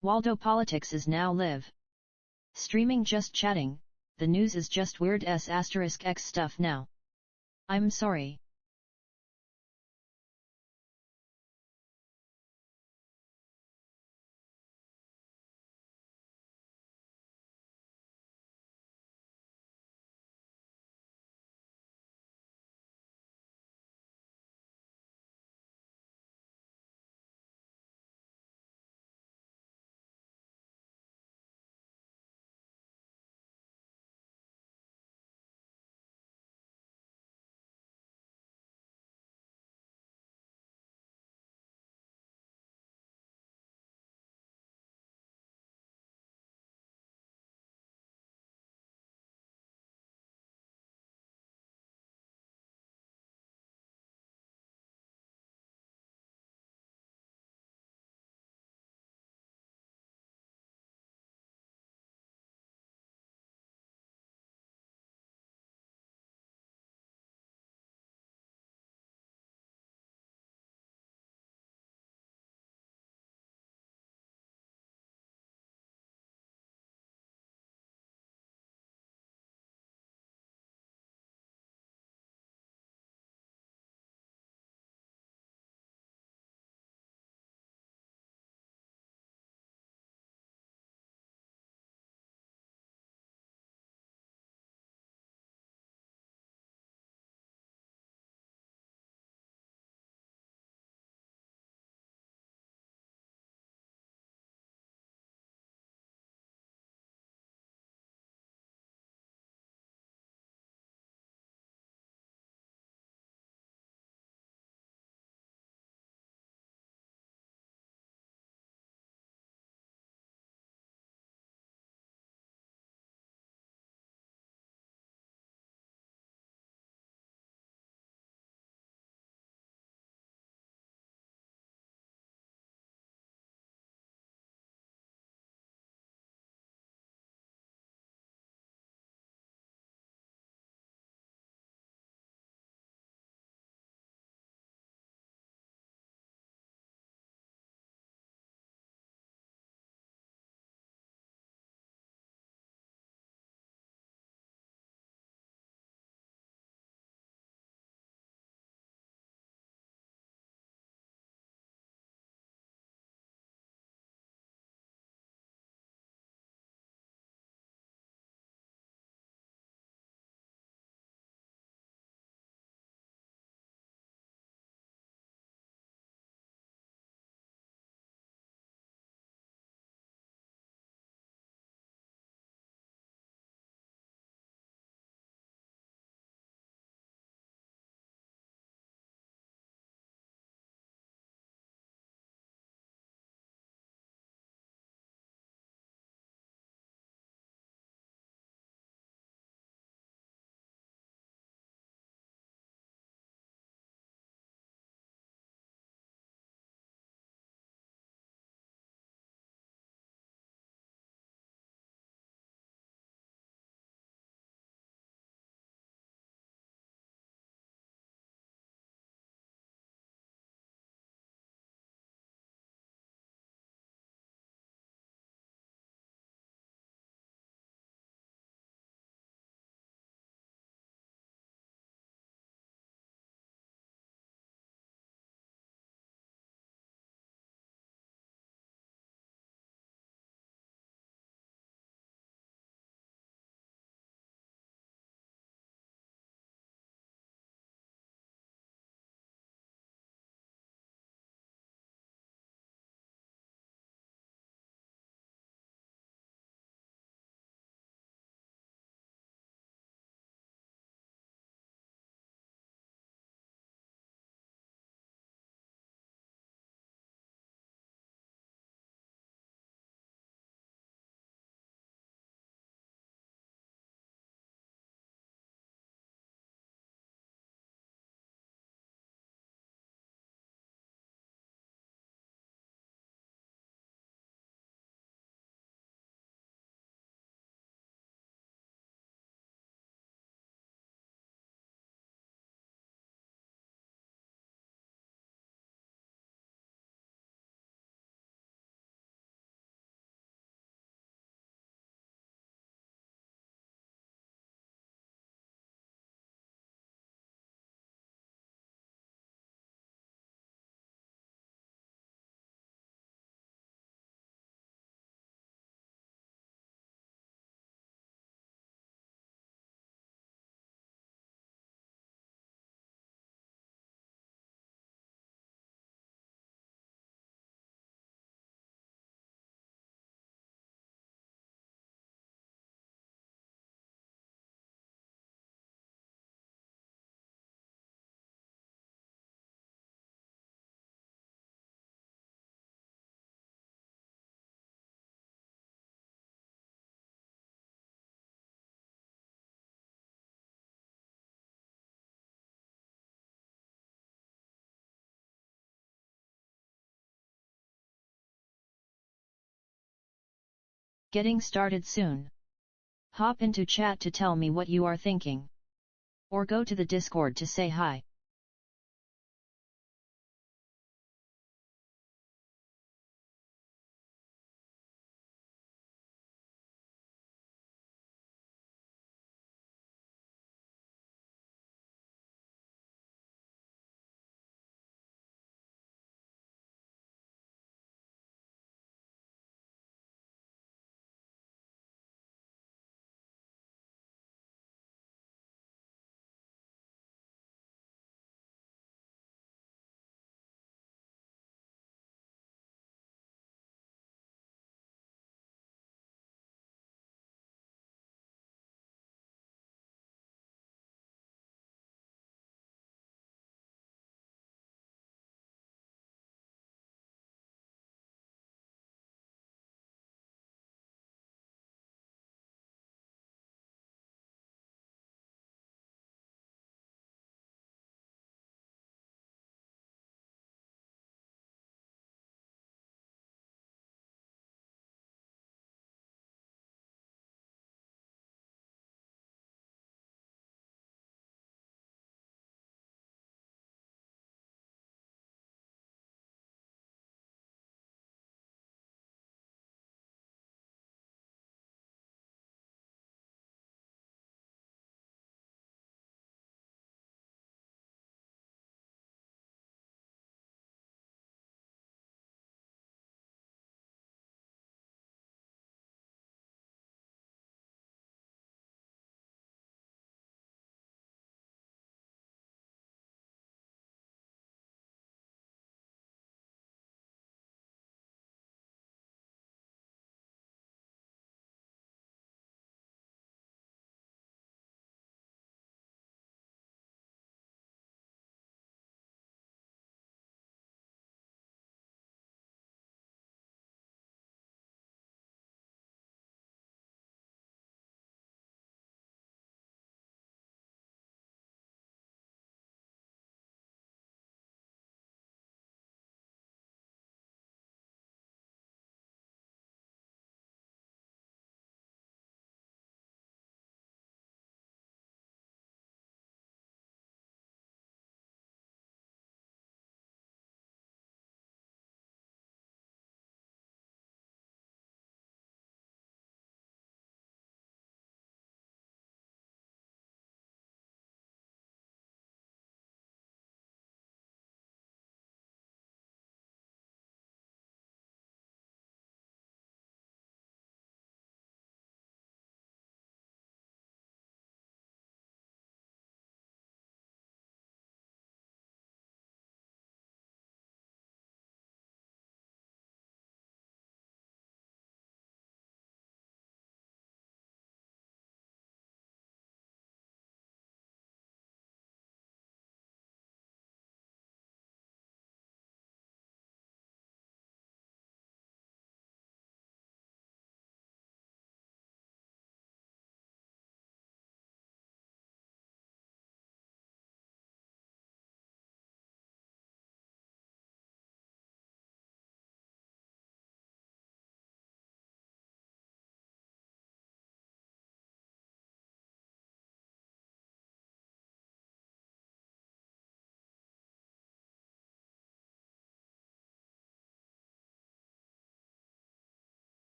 Waldo Politics is now live streaming, just chatting. The news is just weird **x stuff now. I'm sorry. Getting started soon. Hop into chat to tell me what you are thinking. Or go to the Discord to say hi.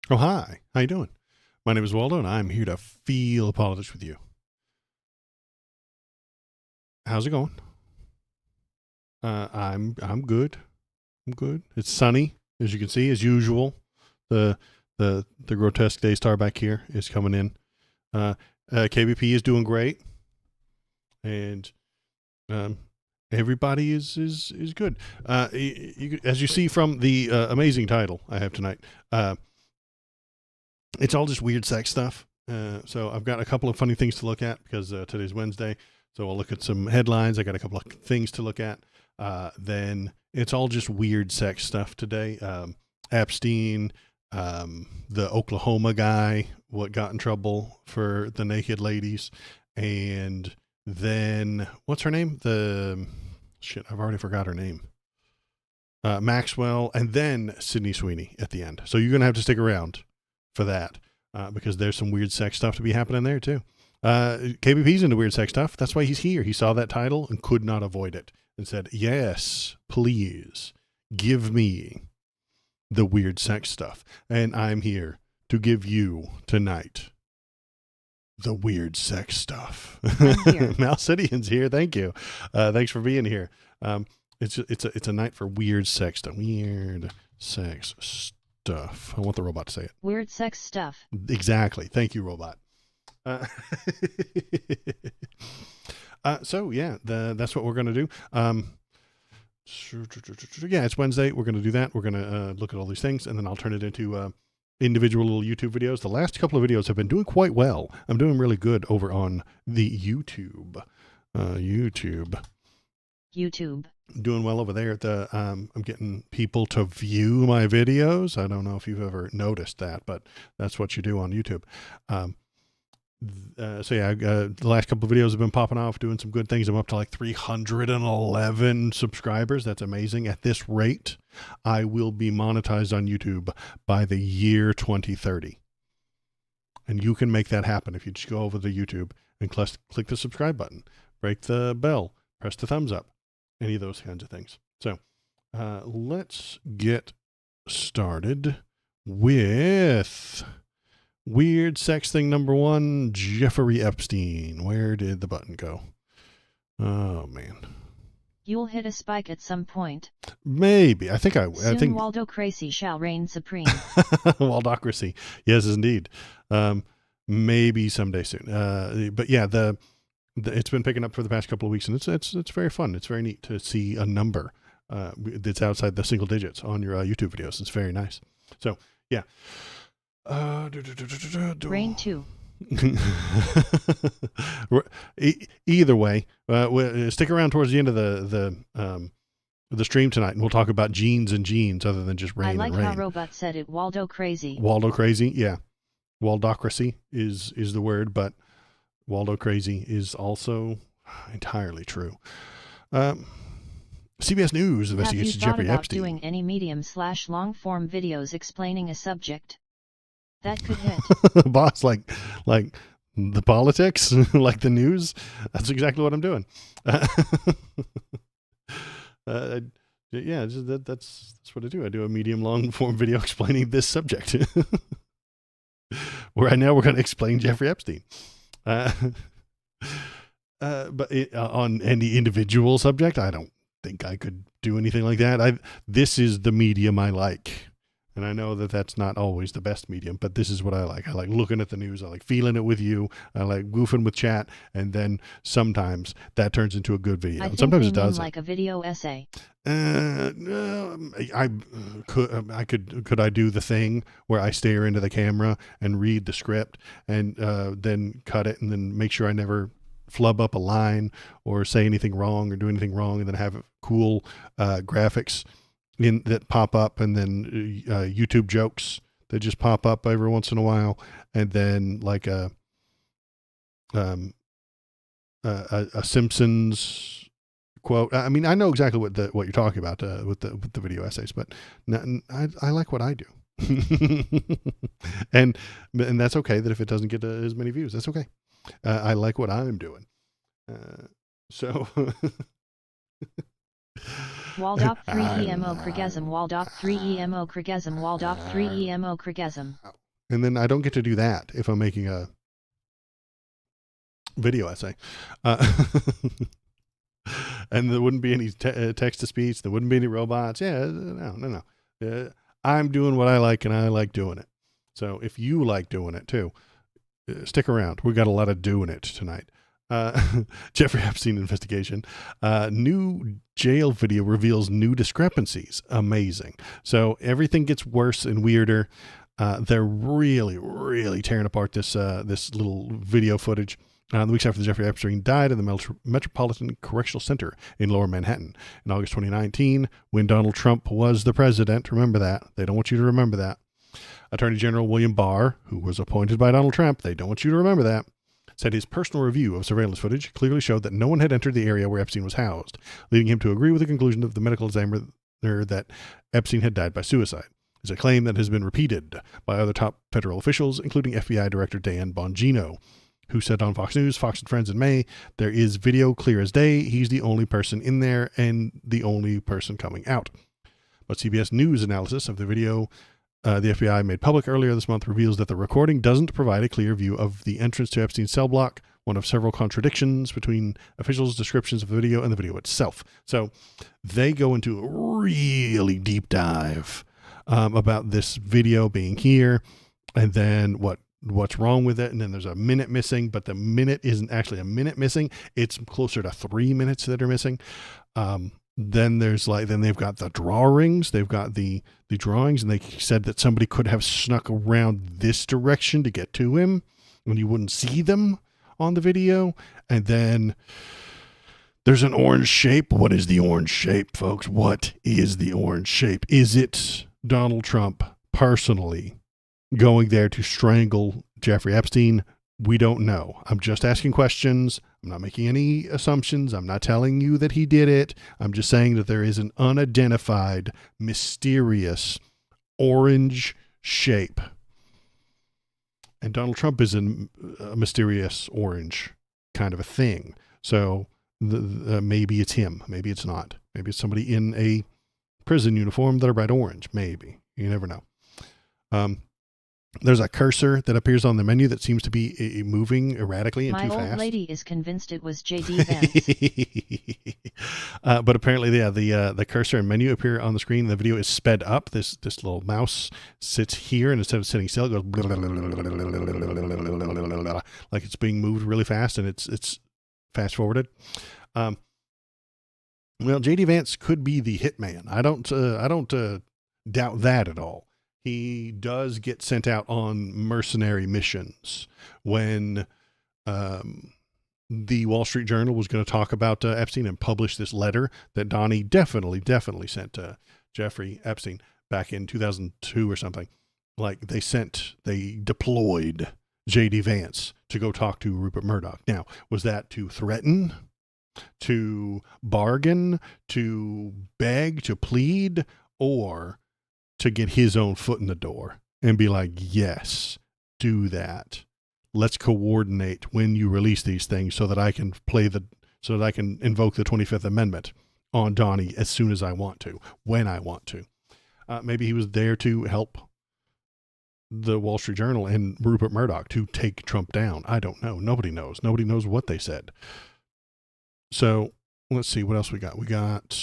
Oh, hi. How you doing? My name is Waldo, and I'm here to feel politics with you. How's it going? I'm good. I'm good. It's sunny, as you can see, as usual. The the grotesque Daystar back here is coming in. Uh, KBP is doing great, and um, everybody is good. As you see from the amazing title I have tonight, it's all just weird sex stuff. So I've got a couple of funny things to look at because today's Wednesday. So I'll look at some headlines. I got a couple of things to look at. Then it's all just weird sex stuff today. Epstein, the Oklahoma guy, what got in trouble for the naked ladies, and then what's her name? I've already forgot her name. Maxwell, and then Sydney Sweeney at the end. So you're gonna have to stick around for that because there's some weird sex stuff to be happening there too. KBP's into weird sex stuff. That's why he's here. He saw that title and could not avoid it and said, "Yes, please give me the weird sex stuff." And I'm here to give you tonight the weird sex stuff. Malcidian's here. Thank you. Thanks for being here. It's a night for weird sex stuff. Weird sex stuff. I want the robot to say it. Weird sex stuff. Exactly. Thank you, robot. So yeah, that's what we're gonna do. Yeah, it's Wednesday. We're gonna do that. We're gonna look at all these things, and then I'll turn it into individual little YouTube videos. The last couple of videos have been doing quite well. I'm doing really good over on the YouTube. Doing well over there. I'm getting people to view my videos. I don't know if you've ever noticed that, but that's what you do on YouTube. The last couple of videos have been popping off, doing some good things. I'm up to like 311 subscribers. That's amazing. At this rate, I will be monetized on YouTube by the year 2030. And you can make that happen if you just go over to YouTube and click the subscribe button, break the bell, press the thumbs up, any of those kinds of things. So let's get started with weird sex thing number one, Jeffrey Epstein. Where did the button go? Oh, man. You'll hit a spike at some point. Maybe. I think Soon Waldocracy shall reign supreme. Waldocracy. Yes, indeed. Maybe someday soon. But yeah, it's been picking up for the past couple of weeks, and it's very fun. It's very neat to see a number that's outside the single digits on your YouTube videos. It's very nice. So yeah. Rain 2. Either way, stick around towards the end of the stream tonight, and we'll talk about genes and genes other than just rain and rain. I like how Robot said it. Waldo crazy. Waldo crazy, yeah. Waldocracy is the word, but Waldo crazy is also entirely true. CBS News investigates Jeffrey Epstein. Have you thought about doing any medium/long form videos explaining a subject? That could hit. Boss, like the politics, like the news. That's exactly what I'm doing. Yeah, that's what I do. I do a medium long form video explaining this subject. Where right now we're going to explain Jeffrey Epstein. But on any individual subject, I don't think I could do anything like that. This is the medium I like. And I know that that's not always the best medium, but this is what I like. I like looking at the news. I like feeling it with you. I like goofing with chat. And then sometimes that turns into a good video. I think sometimes they it does. Like a video essay. I could I do the thing where I stare into the camera and read the script and then cut it and then make sure I never flub up a line or say anything wrong or do anything wrong, and then have cool graphics that pop up, and then YouTube jokes that just pop up every once in a while, and then like a Simpsons quote. I mean, I know exactly what you're talking about with the video essays, but I like what I do, and that's okay. That if it doesn't get as many views, that's okay. I like what I'm doing, so. Waldop 3 EMO Krigesm Waldop 3 EMO Krigesm Waldop 3 EMO Krigesm. And then I don't get to do that if I'm making a video essay. And there wouldn't be any text to speech. There wouldn't be any robots. Yeah, no. I'm doing what I like, and I like doing it. So if you like doing it too, stick around. We got a lot of doing it tonight. Jeffrey Epstein investigation. New jail video reveals new discrepancies. Amazing. So everything gets worse and weirder. They're really, really tearing apart this little video footage. The weeks after Jeffrey Epstein died in the Metropolitan Correctional Center in Lower Manhattan in August 2019, when Donald Trump was the president. Remember that. They don't want you to remember that. Attorney General William Barr, who was appointed by Donald Trump, they don't want you to remember that, said his personal review of surveillance footage clearly showed that no one had entered the area where Epstein was housed, leading him to agree with the conclusion of the medical examiner that Epstein had died by suicide. It's a claim that has been repeated by other top federal officials, including FBI Director Dan Bongino, who said on Fox News, Fox and Friends in May, there is video clear as day. He's the only person in there and the only person coming out. But CBS News analysis of the video the FBI made public earlier this month reveals that the recording doesn't provide a clear view of the entrance to Epstein's cell block, one of several contradictions between officials' descriptions of the video and the video itself. So they go into a really deep dive about this video being here, and then what's wrong with it, and then there's a minute missing, but the minute isn't actually a minute missing. It's closer to 3 minutes that are missing. Then they've got the drawings, they've got the drawings, and they said that somebody could have snuck around this direction to get to him when you wouldn't see them on the video. And then there's an orange shape. What is the orange shape, folks? What is the orange shape? Is it Donald Trump personally going there to strangle Jeffrey Epstein? We don't know. I'm just asking questions. I'm not making any assumptions. I'm not telling you that he did it. I'm just saying that there is an unidentified, mysterious orange shape. And Donald Trump is a mysterious orange kind of a thing. So maybe it's him. Maybe it's not. Maybe it's somebody in a prison uniform that are bright orange. Maybe. You never know. There's a cursor that appears on the menu that seems to be moving erratically and too fast. My old lady is convinced it was J.D. Vance. But apparently, the cursor and menu appear on the screen. The video is sped up. This little mouse sits here, and instead of sitting still, it goes like it's being moved really fast, and it's fast forwarded. Well, J.D. Vance could be the hitman. I don't doubt that at all. He does get sent out on mercenary missions. When the Wall Street Journal was going to talk about Epstein and publish this letter that Donnie definitely sent to Jeffrey Epstein back in 2002 or something, like they deployed J.D. Vance to go talk to Rupert Murdoch. Now, was that to threaten, to bargain, to beg, to plead, or to get his own foot in the door and be like, yes, do that. Let's coordinate when you release these things so that I can invoke the 25th Amendment on Donnie as soon as I want to, when I want to. Maybe he was there to help the Wall Street Journal and Rupert Murdoch to take Trump down. I don't know. Nobody knows. Nobody knows what they said. So let's see what else we got. We got,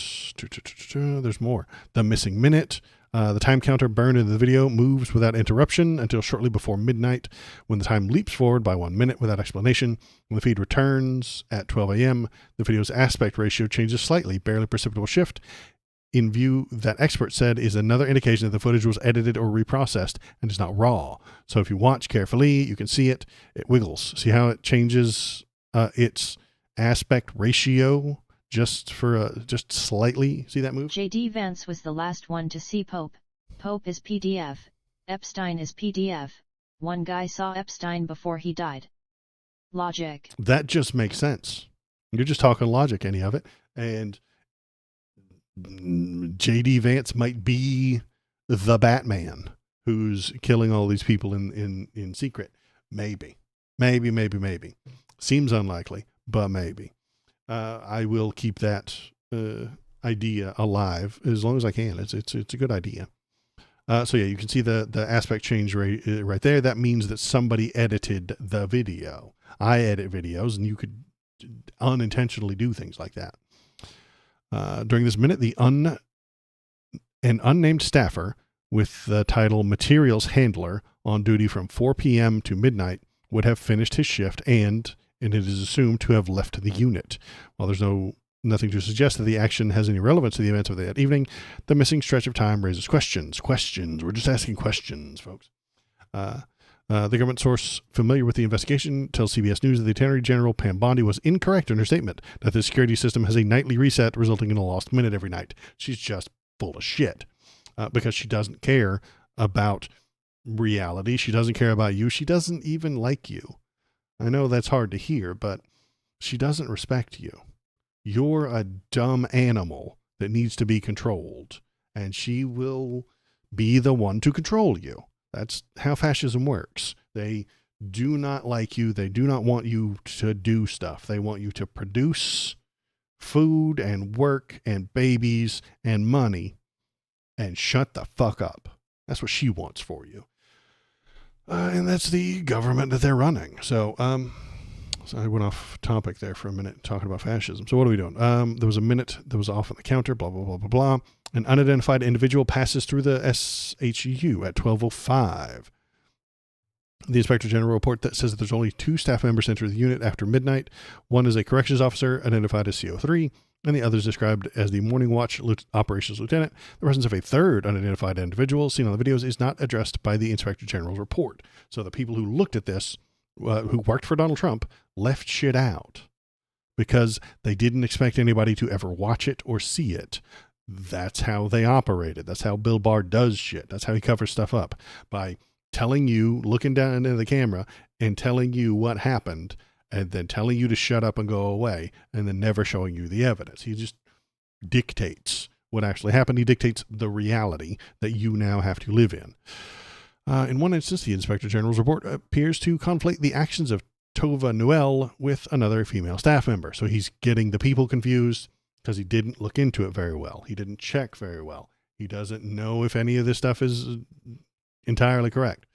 there's more. The missing minute. The time counter burned into the video moves without interruption until shortly before midnight, when the time leaps forward by 1 minute without explanation. When the feed returns at 12 a.m., the video's aspect ratio changes slightly, barely perceptible shift, in view that experts said is another indication that the footage was edited or reprocessed and is not raw. So if you watch carefully, you can see it wiggles. See how it changes its aspect ratio? Just slightly. See that move? J.D. Vance was the last one to see Pope. Pope is PDF. Epstein is PDF. One guy saw Epstein before he died. Logic. That just makes sense. You're just talking logic, any of it. And J.D. Vance might be the Batman who's killing all these people in secret. Maybe. Seems unlikely, but maybe. I will keep that idea alive as long as I can. It's a good idea. So yeah, you can see the aspect change right there. That means that somebody edited the video. I edit videos, and you could unintentionally do things like that. During this minute, an unnamed staffer with the title Materials Handler on duty from 4 p.m. to midnight would have finished his shift and it is assumed to have left the unit. While there's nothing to suggest that the action has any relevance to the events of that evening, the missing stretch of time raises questions. We're just asking questions, folks. The government source familiar with the investigation tells CBS News that the Attorney General Pam Bondi was incorrect in her statement that the security system has a nightly reset resulting in a lost minute every night. She's just full of shit because she doesn't care about reality. She doesn't care about you. She doesn't even like you. I know that's hard to hear, but she doesn't respect you. You're a dumb animal that needs to be controlled, and she will be the one to control you. That's how fascism works. They do not like you. They do not want you to do stuff. They want you to produce food and work and babies and money and shut the fuck up. That's what she wants for you. And that's the government that they're running. So I went off topic there for a minute talking about fascism. So what are we doing? There was a minute that was off on the counter, blah, blah, blah, blah, blah. An unidentified individual passes through the SHU at 12:05. The Inspector General report that says that there's only 2 staff members enter the unit after midnight. One is a corrections officer identified as CO3, and the other is described as the Morning Watch Operations Lieutenant. The presence of a third unidentified individual seen on the videos is not addressed by the Inspector General's report. So the people who looked at this, who worked for Donald Trump, left shit out because they didn't expect anybody to ever watch it or see it. That's how they operated. That's how Bill Barr does shit. That's how he covers stuff up, by telling you, looking down into the camera and telling you what happened, and then telling you to shut up and go away, and then never showing you the evidence. He just dictates what actually happened. He dictates the reality that you now have to live in. In one instance, the Inspector General's report appears to conflate the actions of Tova Noel with another female staff member. So he's getting the people confused because he didn't look into it very well. He didn't check very well. He doesn't know if any of this stuff is entirely correct.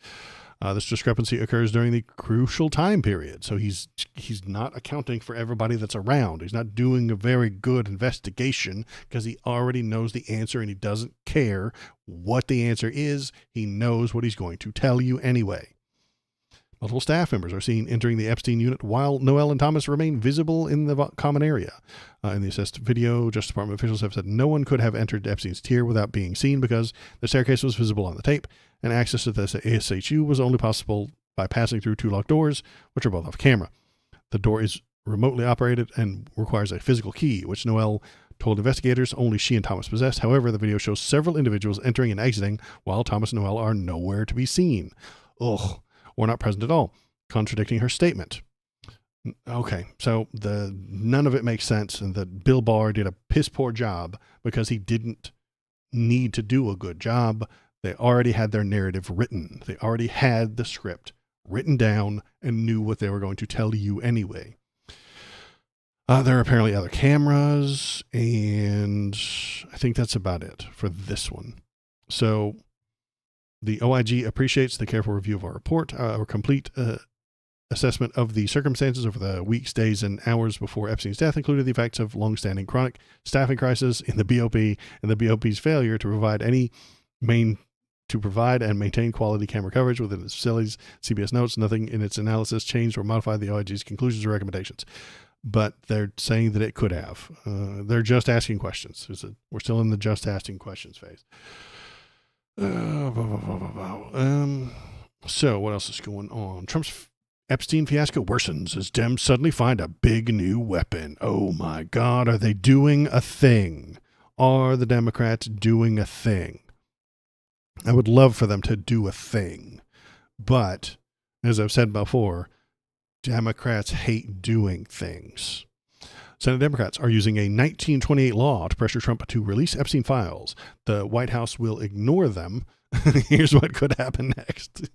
This discrepancy occurs during the crucial time period. So he's not accounting for everybody that's around. He's not doing a very good investigation because he already knows the answer and he doesn't care what the answer is. He knows what he's going to tell you anyway. Multiple staff members are seen entering the Epstein unit while Noel and Thomas remain visible in the common area. In the assessed video, Justice Department officials have said no one could have entered Epstein's tier without being seen because the staircase was visible on the tape, and access to the ASHU was only possible by passing through 2 locked doors, which are both off camera. The door is remotely operated and requires a physical key, which Noel told investigators only she and Thomas possessed. However, the video shows several individuals entering and exiting while Thomas and Noel are nowhere to be seen. Ugh. Or not present at all, contradicting her statement. Okay, so none of it makes sense, and that Bill Barr did a piss poor job because he didn't need to do a good job. They already had their narrative written. They already had the script written down and knew what they were going to tell you anyway. There are apparently other cameras, and I think that's about it for this one. So the OIG appreciates the careful review of our report. Our complete assessment of the circumstances over the weeks, days, and hours before Epstein's death included the effects of long-standing chronic staffing crisis in the BOP and the BOP's failure to provide and maintain quality camera coverage within its facilities. CBS notes nothing in its analysis changed or modified the OIG's conclusions or recommendations. But they're saying that it could have. They're just asking questions. We're still in the just asking questions phase. So what else is going on? Trump's Epstein fiasco worsens as Dems suddenly find a big new weapon. Oh my God, are they doing a thing? Are the Democrats doing a thing? I would love for them to do a thing. But, as I've said before, Democrats hate doing things. Senate Democrats are using a 1928 law to pressure Trump to release Epstein files. The White House will ignore them. Here's what could happen next.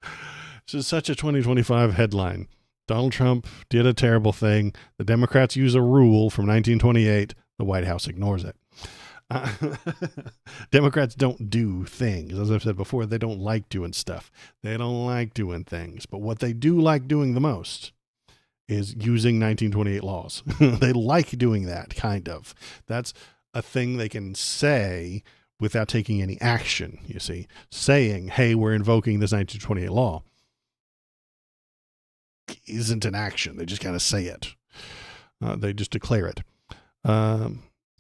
This is such a 2025 headline. Donald Trump did a terrible thing. The Democrats use a rule from 1928. The White House ignores it. Democrats don't do things. As I've said before, they don't like doing stuff. They don't like doing things. But what they do like doing the most is using 1928 laws. They like doing that, kind of. That's a thing they can say without taking any action, you see. Saying, hey, we're invoking this 1928 law isn't an action. They just kind of say it. They just declare it.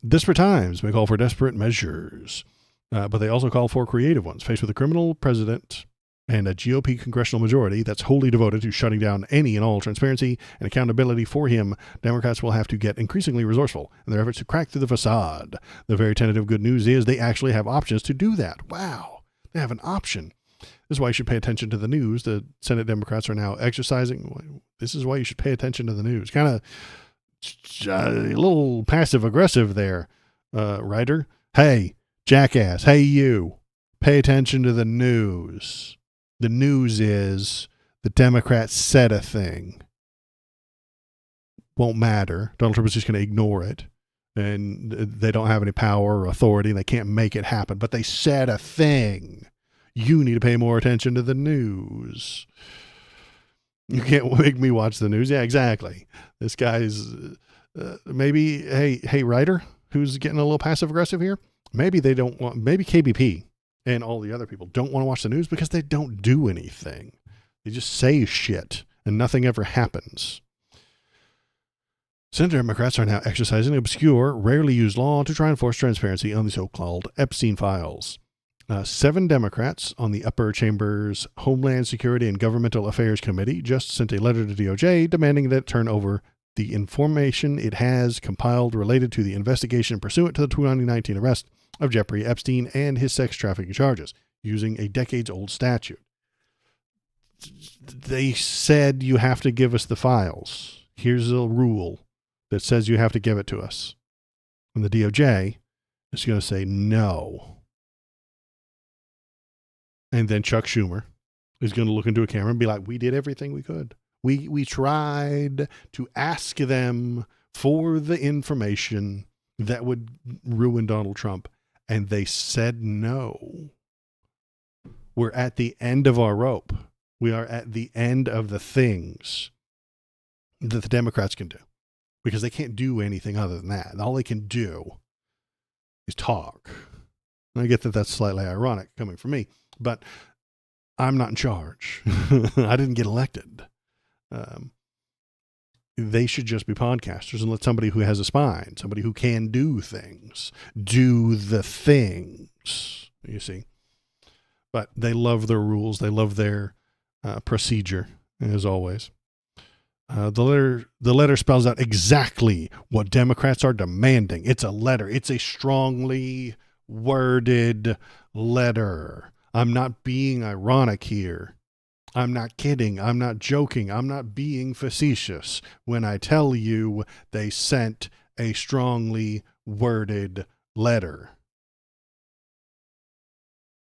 Desperate times may call for desperate measures, but they also call for creative ones. Faced with a criminal president and a GOP congressional majority that's wholly devoted to shutting down any and all transparency and accountability for him, Democrats will have to get increasingly resourceful in their efforts to crack through the facade. The very tentative good news is they actually have options to do that. Wow, they have an option. This is why you should pay attention to the news. The Senate Democrats are now exercising. This is why you should pay attention to the news. Kind of a little passive aggressive there, Ryder. Hey, jackass. Hey, you. Pay attention to the news. The news is the Democrats said a thing. Won't matter. Donald Trump is just going to ignore it. And they don't have any power or authority, and they can't make it happen. But they said a thing. You need to pay more attention to the news. You can't make me watch the news. Yeah, exactly. This guy's maybe, hey, Ryder, who's getting a little passive aggressive here. Maybe they don't want, maybe KBP and all the other people don't want to watch the news because they don't do anything. They just say shit and nothing ever happens. Senate Democrats are now exercising obscure, rarely used law to try and force transparency on the so-called Epstein files. 7 Democrats on the upper chamber's Homeland Security and Governmental Affairs Committee just sent a letter to DOJ demanding that it turn over the information it has compiled related to the investigation pursuant to the 2019 arrest of Jeffrey Epstein and his sex trafficking charges using a decades-old statute. They said you have to give us the files. Here's a rule that says you have to give it to us. And the DOJ is going to say no. And then Chuck Schumer is going to look into a camera and be like, we did everything we could. We tried to ask them for the information that would ruin Donald Trump, and they said no. We're at the end of our rope. We are at the end of the things that the Democrats can do, because they can't do anything other than that. All they can do is talk. And I get that that's slightly ironic coming from me, but I'm not in charge. I didn't get elected. They should just be podcasters and let somebody who has a spine, somebody who can do things, do the things, you see. But they love their rules. They love their procedure, as always. The letter spells out exactly what Democrats are demanding. It's a letter. It's a strongly worded letter. I'm not being ironic here. I'm not kidding. I'm not joking. I'm not being facetious when I tell you they sent a strongly worded letter.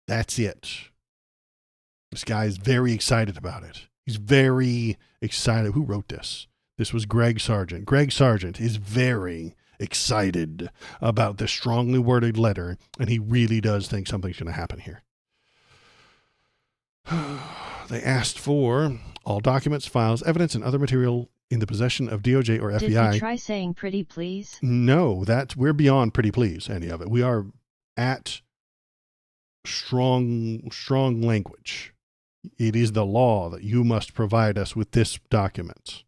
That's it. This guy is very excited about it. He's very excited. Who wrote this? This was Greg Sargent. Greg Sargent is very excited about this strongly worded letter, and he really does think something's going to happen here. They asked for all documents, files, evidence, and other material in the possession of DOJ or FBI. Did we try saying pretty please? No, we're beyond pretty please, any of it. We are at strong language. It is the law that you must provide us with this document.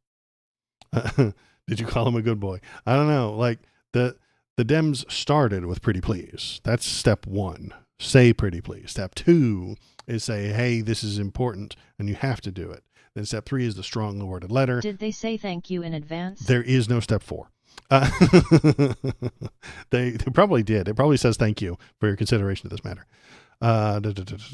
Did you call him a good boy? I don't know. Like the Dems started with pretty please. That's step 1. Say pretty please. Step 2 is say, hey, this is important and you have to do it. Then step 3 is the strongly worded letter. Did they say thank you in advance? There is no step 4. They probably did. It probably says thank you for your consideration of this matter.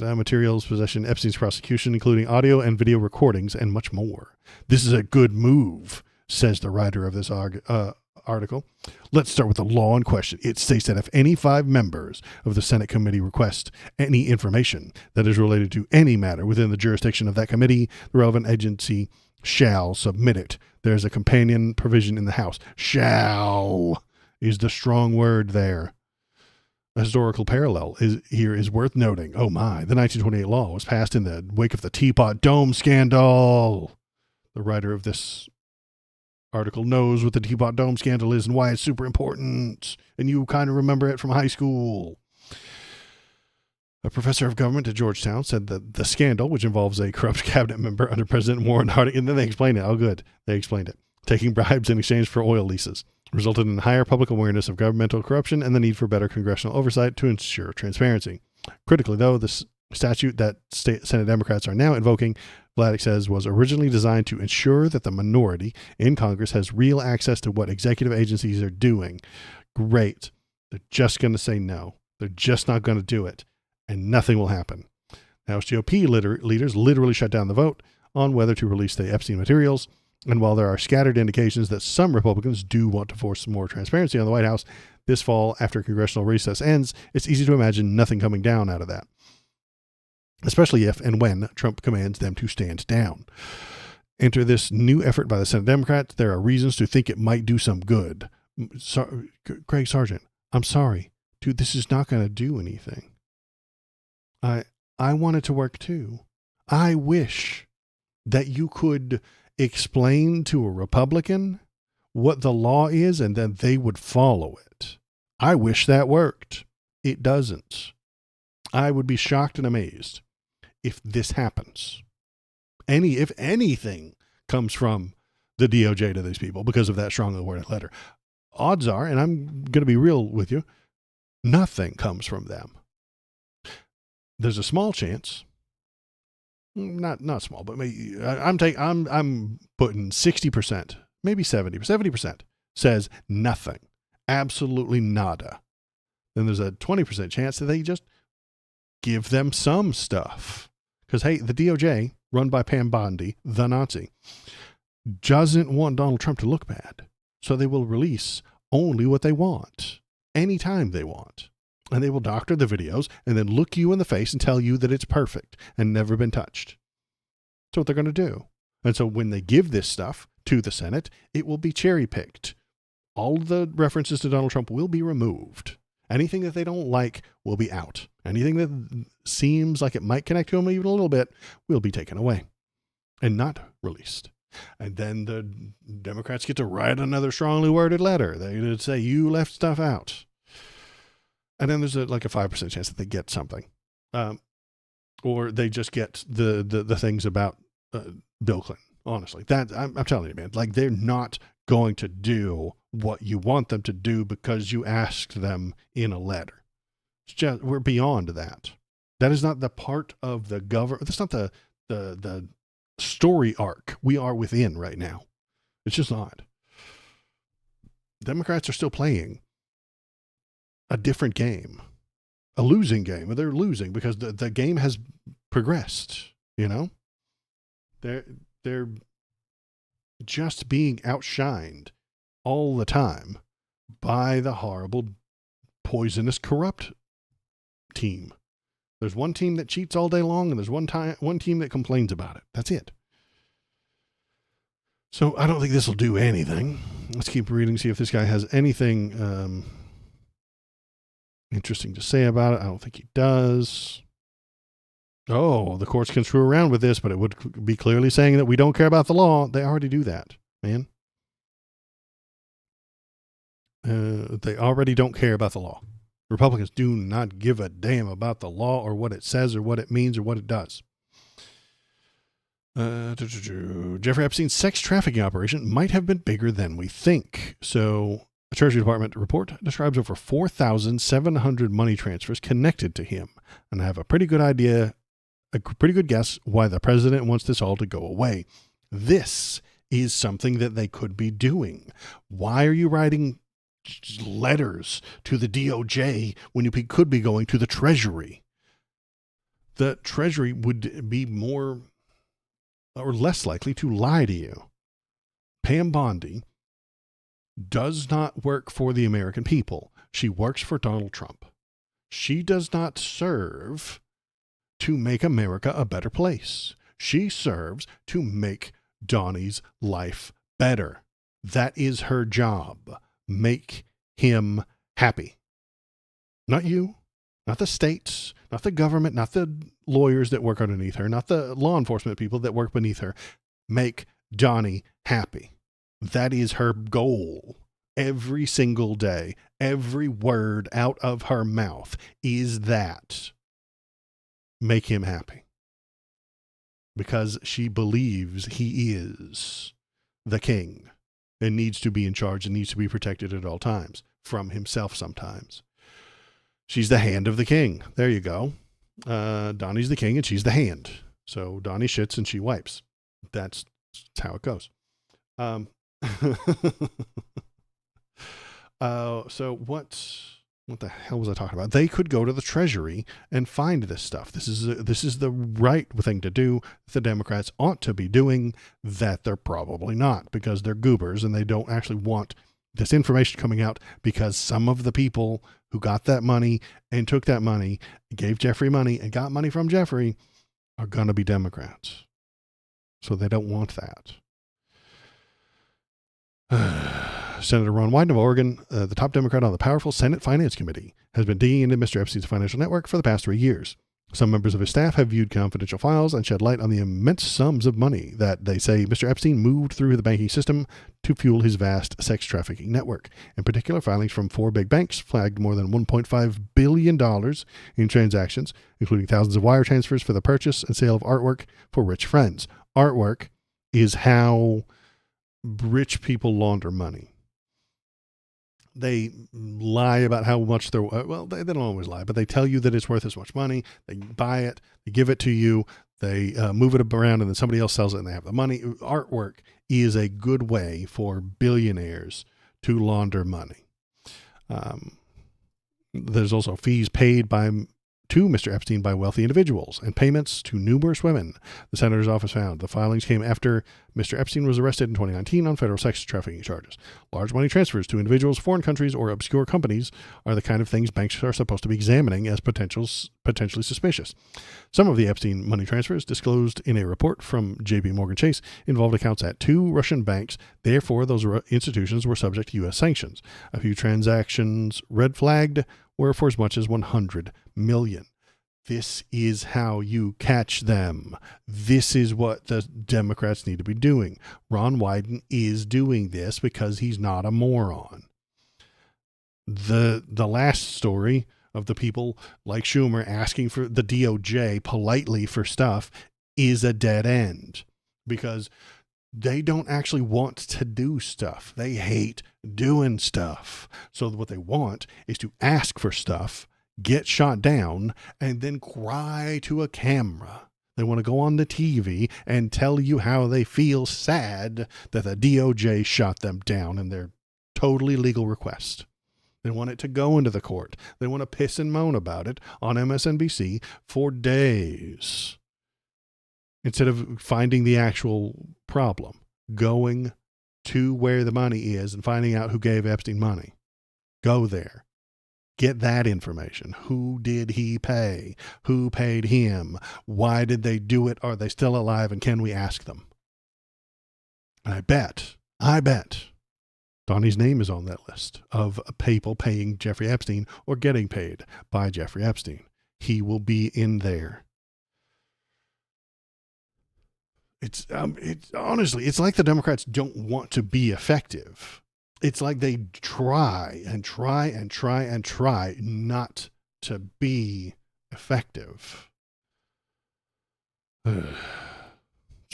Materials, possession, Epstein's prosecution, including audio and video recordings, and much more. This is a good move, says the writer of this article. Let's start with the law in question. It states that if any 5 members of the Senate committee request any information that is related to any matter within the jurisdiction of that committee, the relevant agency shall submit it. There's a companion provision in the House. Shall is the strong word there. A historical parallel is worth noting. Oh my, the 1928 law was passed in the wake of the Teapot Dome scandal. The writer of this article knows what the Teapot Dome scandal is and why it's super important, and you kind of remember it from high school. A professor of government at Georgetown said that the scandal, which involves a corrupt cabinet member under President Warren Harding, and then they explained it. Oh, good. They explained it. Taking bribes in exchange for oil leases, resulted in higher public awareness of governmental corruption and the need for better congressional oversight to ensure transparency. Critically, though, the statute that Senate Democrats are now invoking, Vladeck says, was originally designed to ensure that the minority in Congress has real access to what executive agencies are doing. Great. They're just going to say no. They're just not going to do it. And nothing will happen. House GOP leaders literally shut down the vote on whether to release the Epstein materials. And while there are scattered indications that some Republicans do want to force more transparency on the White House this fall after congressional recess ends, it's easy to imagine nothing coming down out of that, especially if and when Trump commands them to stand down. Enter this new effort by the Senate Democrats. There are reasons to think it might do some good. Greg Sargent, I'm sorry. Dude, this is not going to do anything. I want it to work too. I wish that you could explain to a Republican what the law is and then they would follow it. I wish that worked. It doesn't. I would be shocked and amazed if this happens. If anything comes from the DOJ to these people because of that strongly worded letter, odds are, and I'm going to be real with you, nothing comes from them. There's a small chance, not small, but maybe, I'm putting 60%, maybe 70% says nothing, absolutely nada. Then there's a 20% chance that they just give them some stuff. Because, hey, the DOJ, run by Pam Bondi, the Nazi, doesn't want Donald Trump to look bad. So they will release only what they want, anytime they want. And they will doctor the videos and then look you in the face and tell you that it's perfect and never been touched. That's what they're going to do. And so when they give this stuff to the Senate, it will be cherry-picked. All the references to Donald Trump will be removed. Anything that they don't like will be out. Anything that seems like it might connect to him even a little bit will be taken away and not released. And then the Democrats get to write another strongly worded letter. They say, you left stuff out. And then there's a 5% chance that they get something. Or they just get the things about Bill Clinton. Honestly, that I'm telling you, man, they're not going to do what you want them to do because you asked them in a letter. It's just, we're beyond that. That is not the part of the government. That's not the story arc we are within right now. It's just not. Democrats are still playing a different game, a losing game. They're losing because the game has progressed, They're just being outshined all the time by the horrible, poisonous, corrupt team. There's one team that cheats all day long, and there's one team that complains about it. That's it. So I don't think this will do anything. Let's keep reading, see if this guy has anything interesting to say about it. I don't think he does. Oh, the courts can screw around with this, but it would be clearly saying that we don't care about the law. They already do that, man. They already don't care about the law. Republicans do not give a damn about the law or what it says or what it means or what it does. Jeffrey Epstein's sex trafficking operation might have been bigger than we think. So a Treasury Department report describes over 4,700 money transfers connected to him. And I have a pretty good guess why the president wants this all to go away. This is something that they could be doing. Why are you writing letters to the DOJ when you could be going to the Treasury? The Treasury would be more or less likely to lie to you. Pam Bondi does not work for the American people. She works for Donald Trump. She does not serve to make America a better place. She serves to make Donnie's life better. That is her job. Make him happy. Not you, not the states, not the government, not the lawyers that work underneath her, not the law enforcement people that work beneath her. Make Donnie happy. That is her goal. Every single day, every word out of her mouth is that. Make him happy. Because she believes he is the king and needs to be in charge and needs to be protected at all times from himself sometimes. She's the hand of the king. There you go. Donnie's the king and she's the hand. So Donnie shits and she wipes. That's how it goes. So what the hell was I talking about? They could go to the Treasury and find this stuff. This is the right thing to do. The Democrats ought to be doing that. They're probably not, because they're goobers and they don't actually want this information coming out, because some of the people who got that money and took that money, gave Jeffrey money and got money from Jeffrey, are going to be Democrats. So they don't want that. Senator Ron Wyden of Oregon, the top Democrat on the powerful Senate Finance Committee, has been digging into Mr. Epstein's financial network for the past 3 years. Some members of his staff have viewed confidential files and shed light on the immense sums of money that they say Mr. Epstein moved through the banking system to fuel his vast sex trafficking network. In particular, filings from 4 big banks flagged more than $1.5 billion in transactions, including thousands of wire transfers for the purchase and sale of artwork for rich friends. Artwork is how rich people launder money. They lie about how much they're, well, they don't always lie, but they tell you that it's worth this much money. They buy it, they give it to you, they move it around, and then somebody else sells it and they have the money. Artwork is a good way for billionaires to launder money. There's also fees paid to Mr. Epstein by wealthy individuals and payments to numerous women. The senator's office found the filings came after Mr. Epstein was arrested in 2019 on federal sex trafficking charges. Large money transfers to individuals, foreign countries, or obscure companies are the kind of things banks are supposed to be examining as potentially suspicious. Some of the Epstein money transfers, disclosed in a report from JP Morgan Chase, involved accounts at 2 Russian banks. Therefore, those institutions were subject to U.S. sanctions. A few transactions red flagged were for as much as 100 million. This is how you catch them. This is what the Democrats need to be doing. Ron Wyden is doing this because he's not a moron. The last story of the people like Schumer asking for the DOJ politely for stuff is a dead end, because they don't actually want to do stuff. They hate doing stuff. So what they want is to ask for stuff, get shot down, and then cry to a camera. They want to go on the TV and tell you how they feel sad that the DOJ shot them down in their totally legal request. They want it to go into the court. They want to piss and moan about it on MSNBC for days, instead of finding the actual problem, going to where the money is and finding out who gave Epstein money. Go there. Get that information. Who did he pay? Who paid him? Why did they do it? Are they still alive? And can we ask them? And I bet Donnie's name is on that list of people paying Jeffrey Epstein or getting paid by Jeffrey Epstein. He will be in there. It's honestly, it's like the Democrats don't want to be effective. It's like they try not to be effective. That's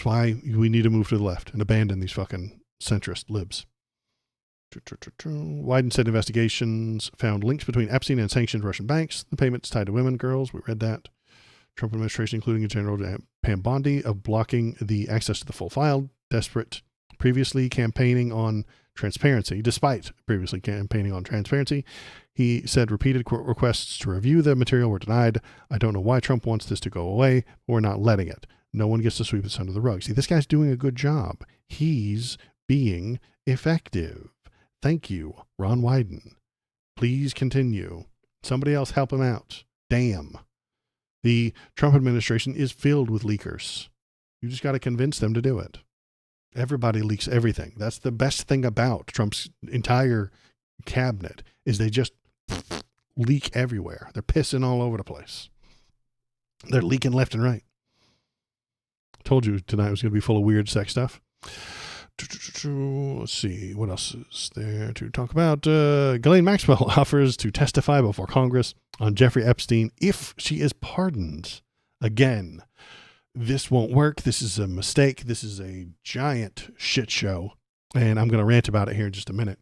why we need to move to the left and abandon these fucking centrist libs. Wyden said investigations found links between Epstein and sanctioned Russian banks. The payments tied to women, girls. We read that. Trump administration, including General Pam Bondi, of blocking the access to the full file, despite previously campaigning on transparency. He said repeated requests to review the material were denied. I don't know why Trump wants this to go away. We're not letting it. No one gets to sweep this under the rug. See, this guy's doing a good job. He's being effective. Thank you, Ron Wyden. Please continue. Somebody else help him out. Damn. The Trump administration is filled with leakers. You just got to convince them to do it. Everybody leaks everything. That's the best thing about Trump's entire cabinet is they just leak everywhere. They're pissing all over the place. They're leaking left and right. Told you tonight was going to be full of weird sex stuff. Let's see. What else is there to talk about? Ghislaine Maxwell offers to testify before Congress on Jeffrey Epstein if she is pardoned. Again, this won't work. This is a mistake. This is a giant shit show. And I'm going to rant about it here in just a minute.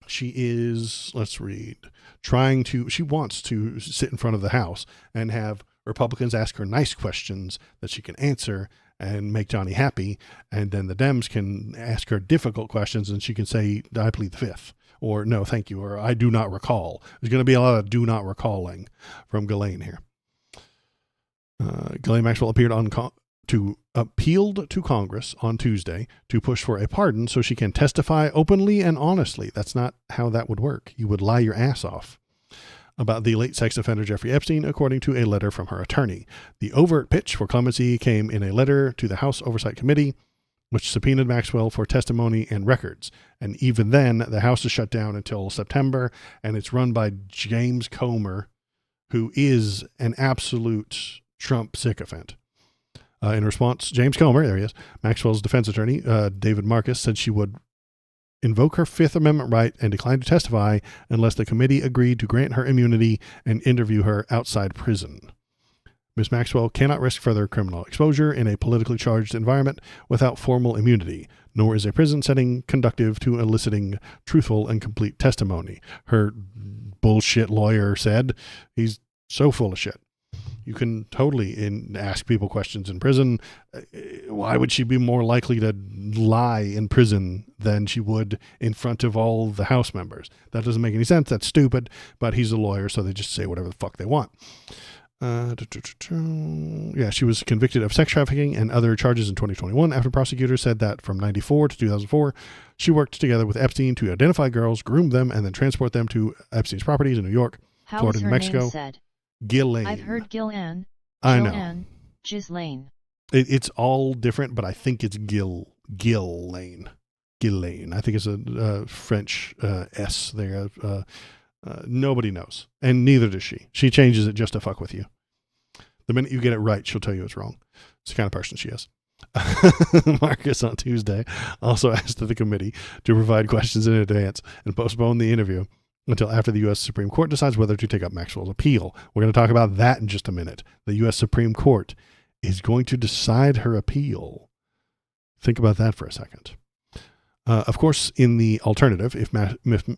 She is, let's read, she wants to sit in front of the House and have Republicans ask her nice questions that she can answer and make Johnny happy. And then the Dems can ask her difficult questions and she can say, I plead the fifth, or no, thank you, or I do not recall. There's going to be a lot of do not recalling from Ghislaine here. Ghislaine Maxwell appealed to Congress on Tuesday to push for a pardon so she can testify openly and honestly. That's not how that would work. You would lie your ass off about the late sex offender Jeffrey Epstein, according to a letter from her attorney. The overt pitch for clemency came in a letter to the House Oversight Committee, which subpoenaed Maxwell for testimony and records. And even then, the House is shut down until September, and it's run by James Comer, who is an absolute Trump sycophant. In response, James Comer, there he is, Maxwell's defense attorney, David Marcus, said she would invoke her Fifth Amendment right and decline to testify unless the committee agreed to grant her immunity and interview her outside prison. Ms. Maxwell cannot risk further criminal exposure in a politically charged environment without formal immunity, nor is a prison setting conducive to eliciting truthful and complete testimony, her bullshit lawyer said. He's so full of shit. You can totally ask people questions in prison. Why would she be more likely to lie in prison than she would in front of all the House members? That doesn't make any sense. That's stupid, but he's a lawyer, so they just say whatever the fuck they want. Yeah, she was convicted of sex trafficking and other charges in 2021 after prosecutors said that from 1994 to 2004, she worked together with Epstein to identify girls, groom them, and then transport them to Epstein's properties in New York, Florida, and Mexico. Ghislaine. I've heard Ghislaine. I know. Ghislaine. It's all different, but I think it's Ghislaine. Ghislaine. I think it's a French S there. Nobody knows, and neither does she. She changes it just to fuck with you. The minute you get it right, she'll tell you it's wrong. It's the kind of person she is. Marcus on Tuesday also asked the committee to provide questions in advance and postpone the interview until after the U.S. Supreme Court decides whether to take up Maxwell's appeal. We're going to talk about that in just a minute. The U.S. Supreme Court is going to decide her appeal. Think about that for a second. Of course, in the alternative, if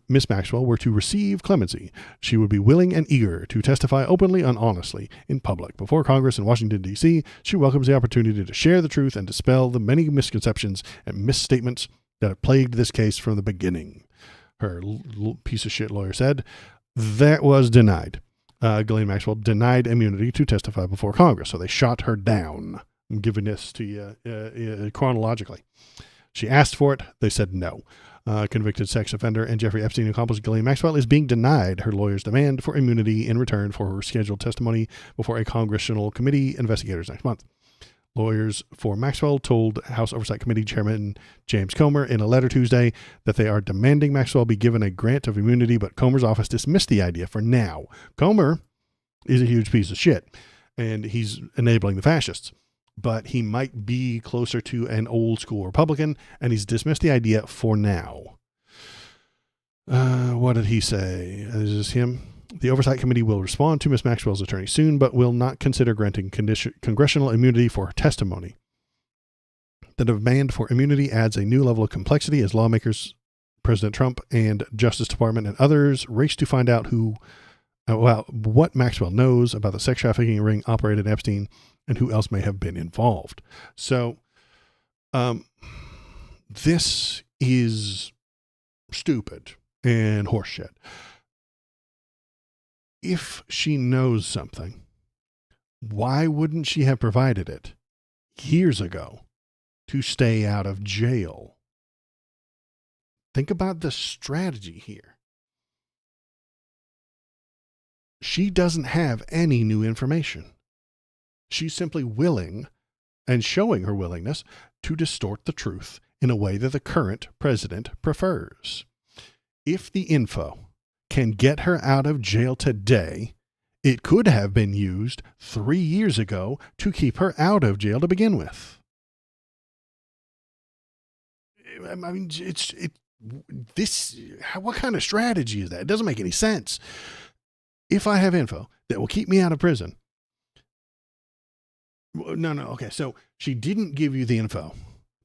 Miss Maxwell were to receive clemency, she would be willing and eager to testify openly and honestly in public before Congress in Washington, D.C. She welcomes the opportunity to share the truth and dispel the many misconceptions and misstatements that have plagued this case from the beginning. Her piece of shit lawyer said. That was denied. Ghislaine Maxwell denied immunity to testify before Congress, so they shot her down. I'm giving this to you chronologically. She asked for it. They said no. Convicted sex offender and Jeffrey Epstein accomplice Ghislaine Maxwell is being denied her lawyer's demand for immunity in return for her scheduled testimony before a congressional committee investigators next month. Lawyers for Maxwell told House Oversight Committee Chairman James Comer in a letter Tuesday that they are demanding Maxwell be given a grant of immunity, but Comer's office dismissed the idea for now. Comer is a huge piece of shit, and he's enabling the fascists. But he might be closer to an old school Republican, and he's dismissed the idea for now. What did he say? Is this him? The Oversight Committee will respond to Ms. Maxwell's attorney soon, but will not consider granting congressional immunity for her testimony. The demand for immunity adds a new level of complexity as lawmakers, President Trump, and Justice Department and others race to find out what Maxwell knows about the sex trafficking ring operated at Epstein and who else may have been involved. So, this is stupid and horseshit. If she knows something, why wouldn't she have provided it years ago to stay out of jail? Think about the strategy here. She doesn't have any new information. She's simply willing and showing her willingness to distort the truth in a way that the current president prefers. If the info can get her out of jail today, it could have been used 3 years ago to keep her out of jail to begin with. I mean, what kind of strategy is that? It doesn't make any sense. If I have info that will keep me out of prison. No. Okay. So she didn't give you the info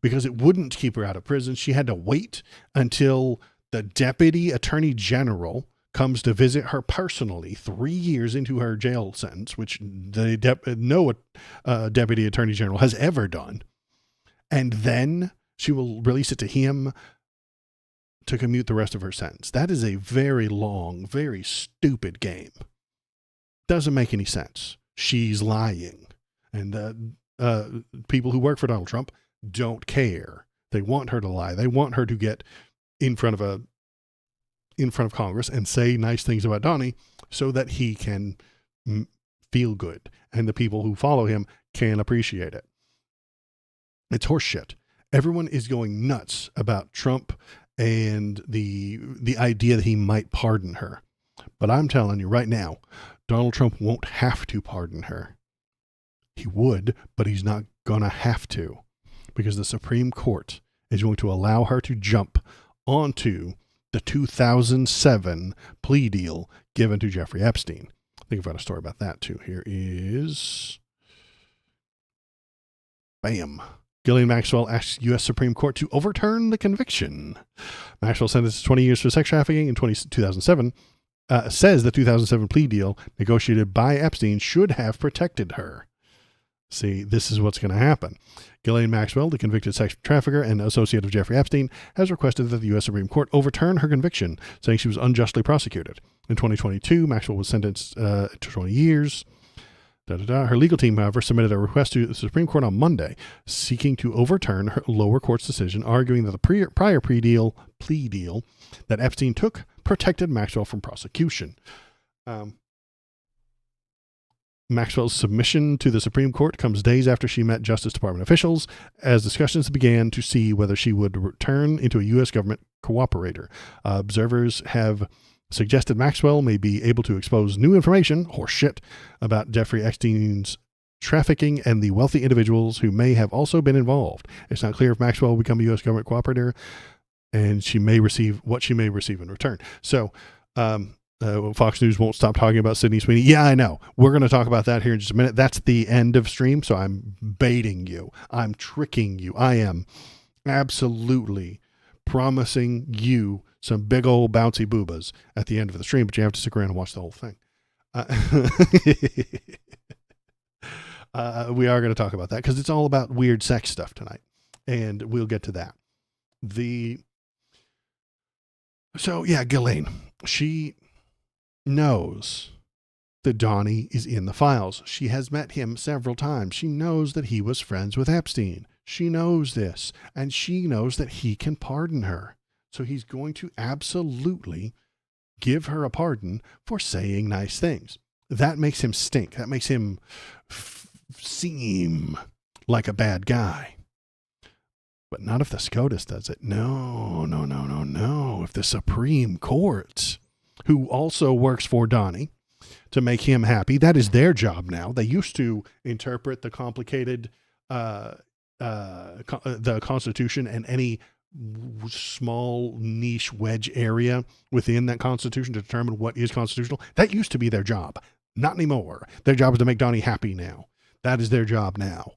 because it wouldn't keep her out of prison. She had to wait until the deputy attorney general comes to visit her personally 3 years into her jail sentence, which no deputy attorney general has ever done. And then she will release it to him to commute the rest of her sentence. That is a very long, very stupid game. Doesn't make any sense. She's lying. And people who work for Donald Trump don't care. They want her to lie. They want her to get in front of Congress and say nice things about Donnie so that he can feel good and the people who follow him can appreciate it. It's horseshit. Everyone is going nuts about Trump and the idea that he might pardon her. But I'm telling you right now, Donald Trump won't have to pardon her. He would, but he's not going to have to, because the Supreme Court is going to allow her to jump onto the 2007 plea deal given to Jeffrey Epstein. I think I've got a story about that too. Here is, bam. Ghislaine Maxwell asks U.S. Supreme Court to overturn the conviction. Maxwell sentenced to 20 years for sex trafficking in 2007, says the 2007 plea deal negotiated by Epstein should have protected her. See, this is what's going to happen. Ghislaine Maxwell, the convicted sex trafficker and associate of Jeffrey Epstein, has requested that the U.S. Supreme Court overturn her conviction, saying she was unjustly prosecuted. In 2022, Maxwell was sentenced to 20 years. Her legal team, however, submitted a request to the Supreme Court on Monday, seeking to overturn her lower court's decision, arguing that the prior plea deal that Epstein took protected Maxwell from prosecution. Maxwell's submission to the Supreme Court comes days after she met Justice Department officials, as discussions began to see whether she would return into a U.S. government cooperator. Observers have suggested Maxwell may be able to expose new information, horseshit, about Jeffrey Epstein's trafficking and the wealthy individuals who may have also been involved. It's not clear if Maxwell will become a U.S. government cooperator, and she may receive in return. So, Fox News won't stop talking about Sydney Sweeney. Yeah, I know. We're going to talk about that here in just a minute. That's the end of stream, so I'm baiting you. I'm tricking you. I am absolutely promising you some big old bouncy boobas at the end of the stream, but you have to stick around and watch the whole thing. We are going to talk about that because it's all about weird sex stuff tonight, and we'll get to that. So yeah, Ghislaine, she knows that Donnie is in the files. She has met him several times. She knows that he was friends with Epstein. She knows this, and she knows that he can pardon her. So he's going to absolutely give her a pardon for saying nice things. That makes him stink. That makes him seem like a bad guy. But not if the SCOTUS does it. No. If the Supreme Court, who also works for Donnie to make him happy, that is their job now. They used to interpret the complicated, the Constitution and any small niche wedge area within that Constitution to determine what is constitutional. That used to be their job. Not anymore. Their job is to make Donnie happy now. That is their job now.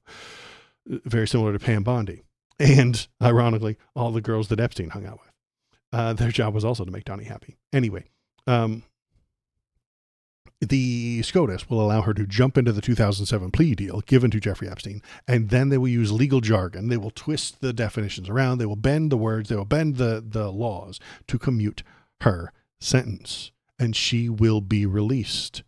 Very similar to Pam Bondi. And ironically, all the girls that Epstein hung out with. Their job was also to make Donnie happy. Anyway, the SCOTUS will allow her to jump into the 2007 plea deal given to Jeffrey Epstein, and then they will use legal jargon. They will twist the definitions around. They will bend the words. They will bend the laws to commute her sentence, and she will be released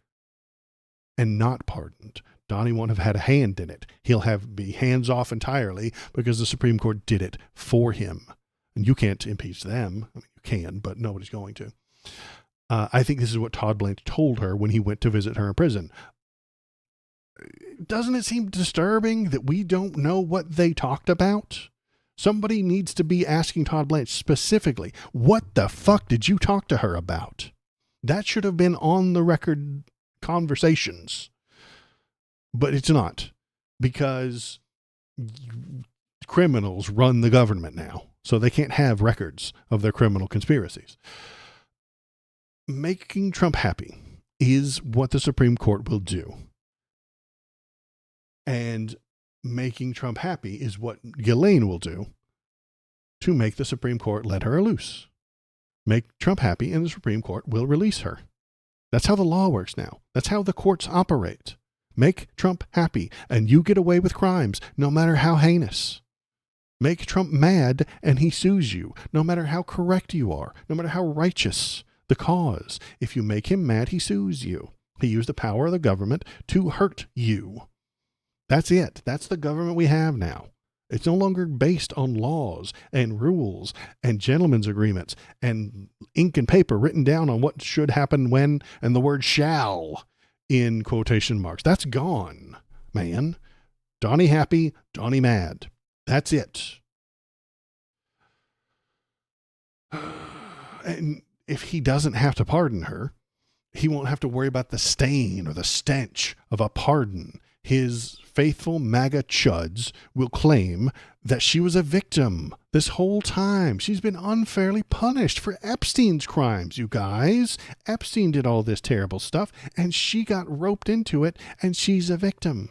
and not pardoned. Donnie won't have had a hand in it. He'll be hands off entirely because the Supreme Court did it for him. And you can't impeach them. I mean, you can, but nobody's going to. I think this is what Todd Blanche told her when he went to visit her in prison. Doesn't it seem disturbing that we don't know what they talked about? Somebody needs to be asking Todd Blanche specifically, what the fuck did you talk to her about? That should have been on the record conversations. But it's not, because criminals run the government now, so they can't have records of their criminal conspiracies. Making Trump happy is what the Supreme Court will do. And making Trump happy is what Ghislaine will do to make the Supreme Court let her loose. Make Trump happy and the Supreme Court will release her. That's how the law works now. That's how the courts operate. Make Trump happy and you get away with crimes, no matter how heinous. Make Trump mad and he sues you, no matter how correct you are, no matter how righteous the cause. If you make him mad, he sues you. He used the power of the government to hurt you. That's it. That's the government we have now. It's no longer based on laws and rules and gentlemen's agreements and ink and paper written down on what should happen when and the word shall in quotation marks. That's gone, man. Donnie happy, Donnie mad. That's it. And if he doesn't have to pardon her, he won't have to worry about the stain or the stench of a pardon. His faithful MAGA chuds will claim that she was a victim this whole time. She's been unfairly punished for Epstein's crimes, you guys. Epstein did all this terrible stuff, and she got roped into it, and she's a victim.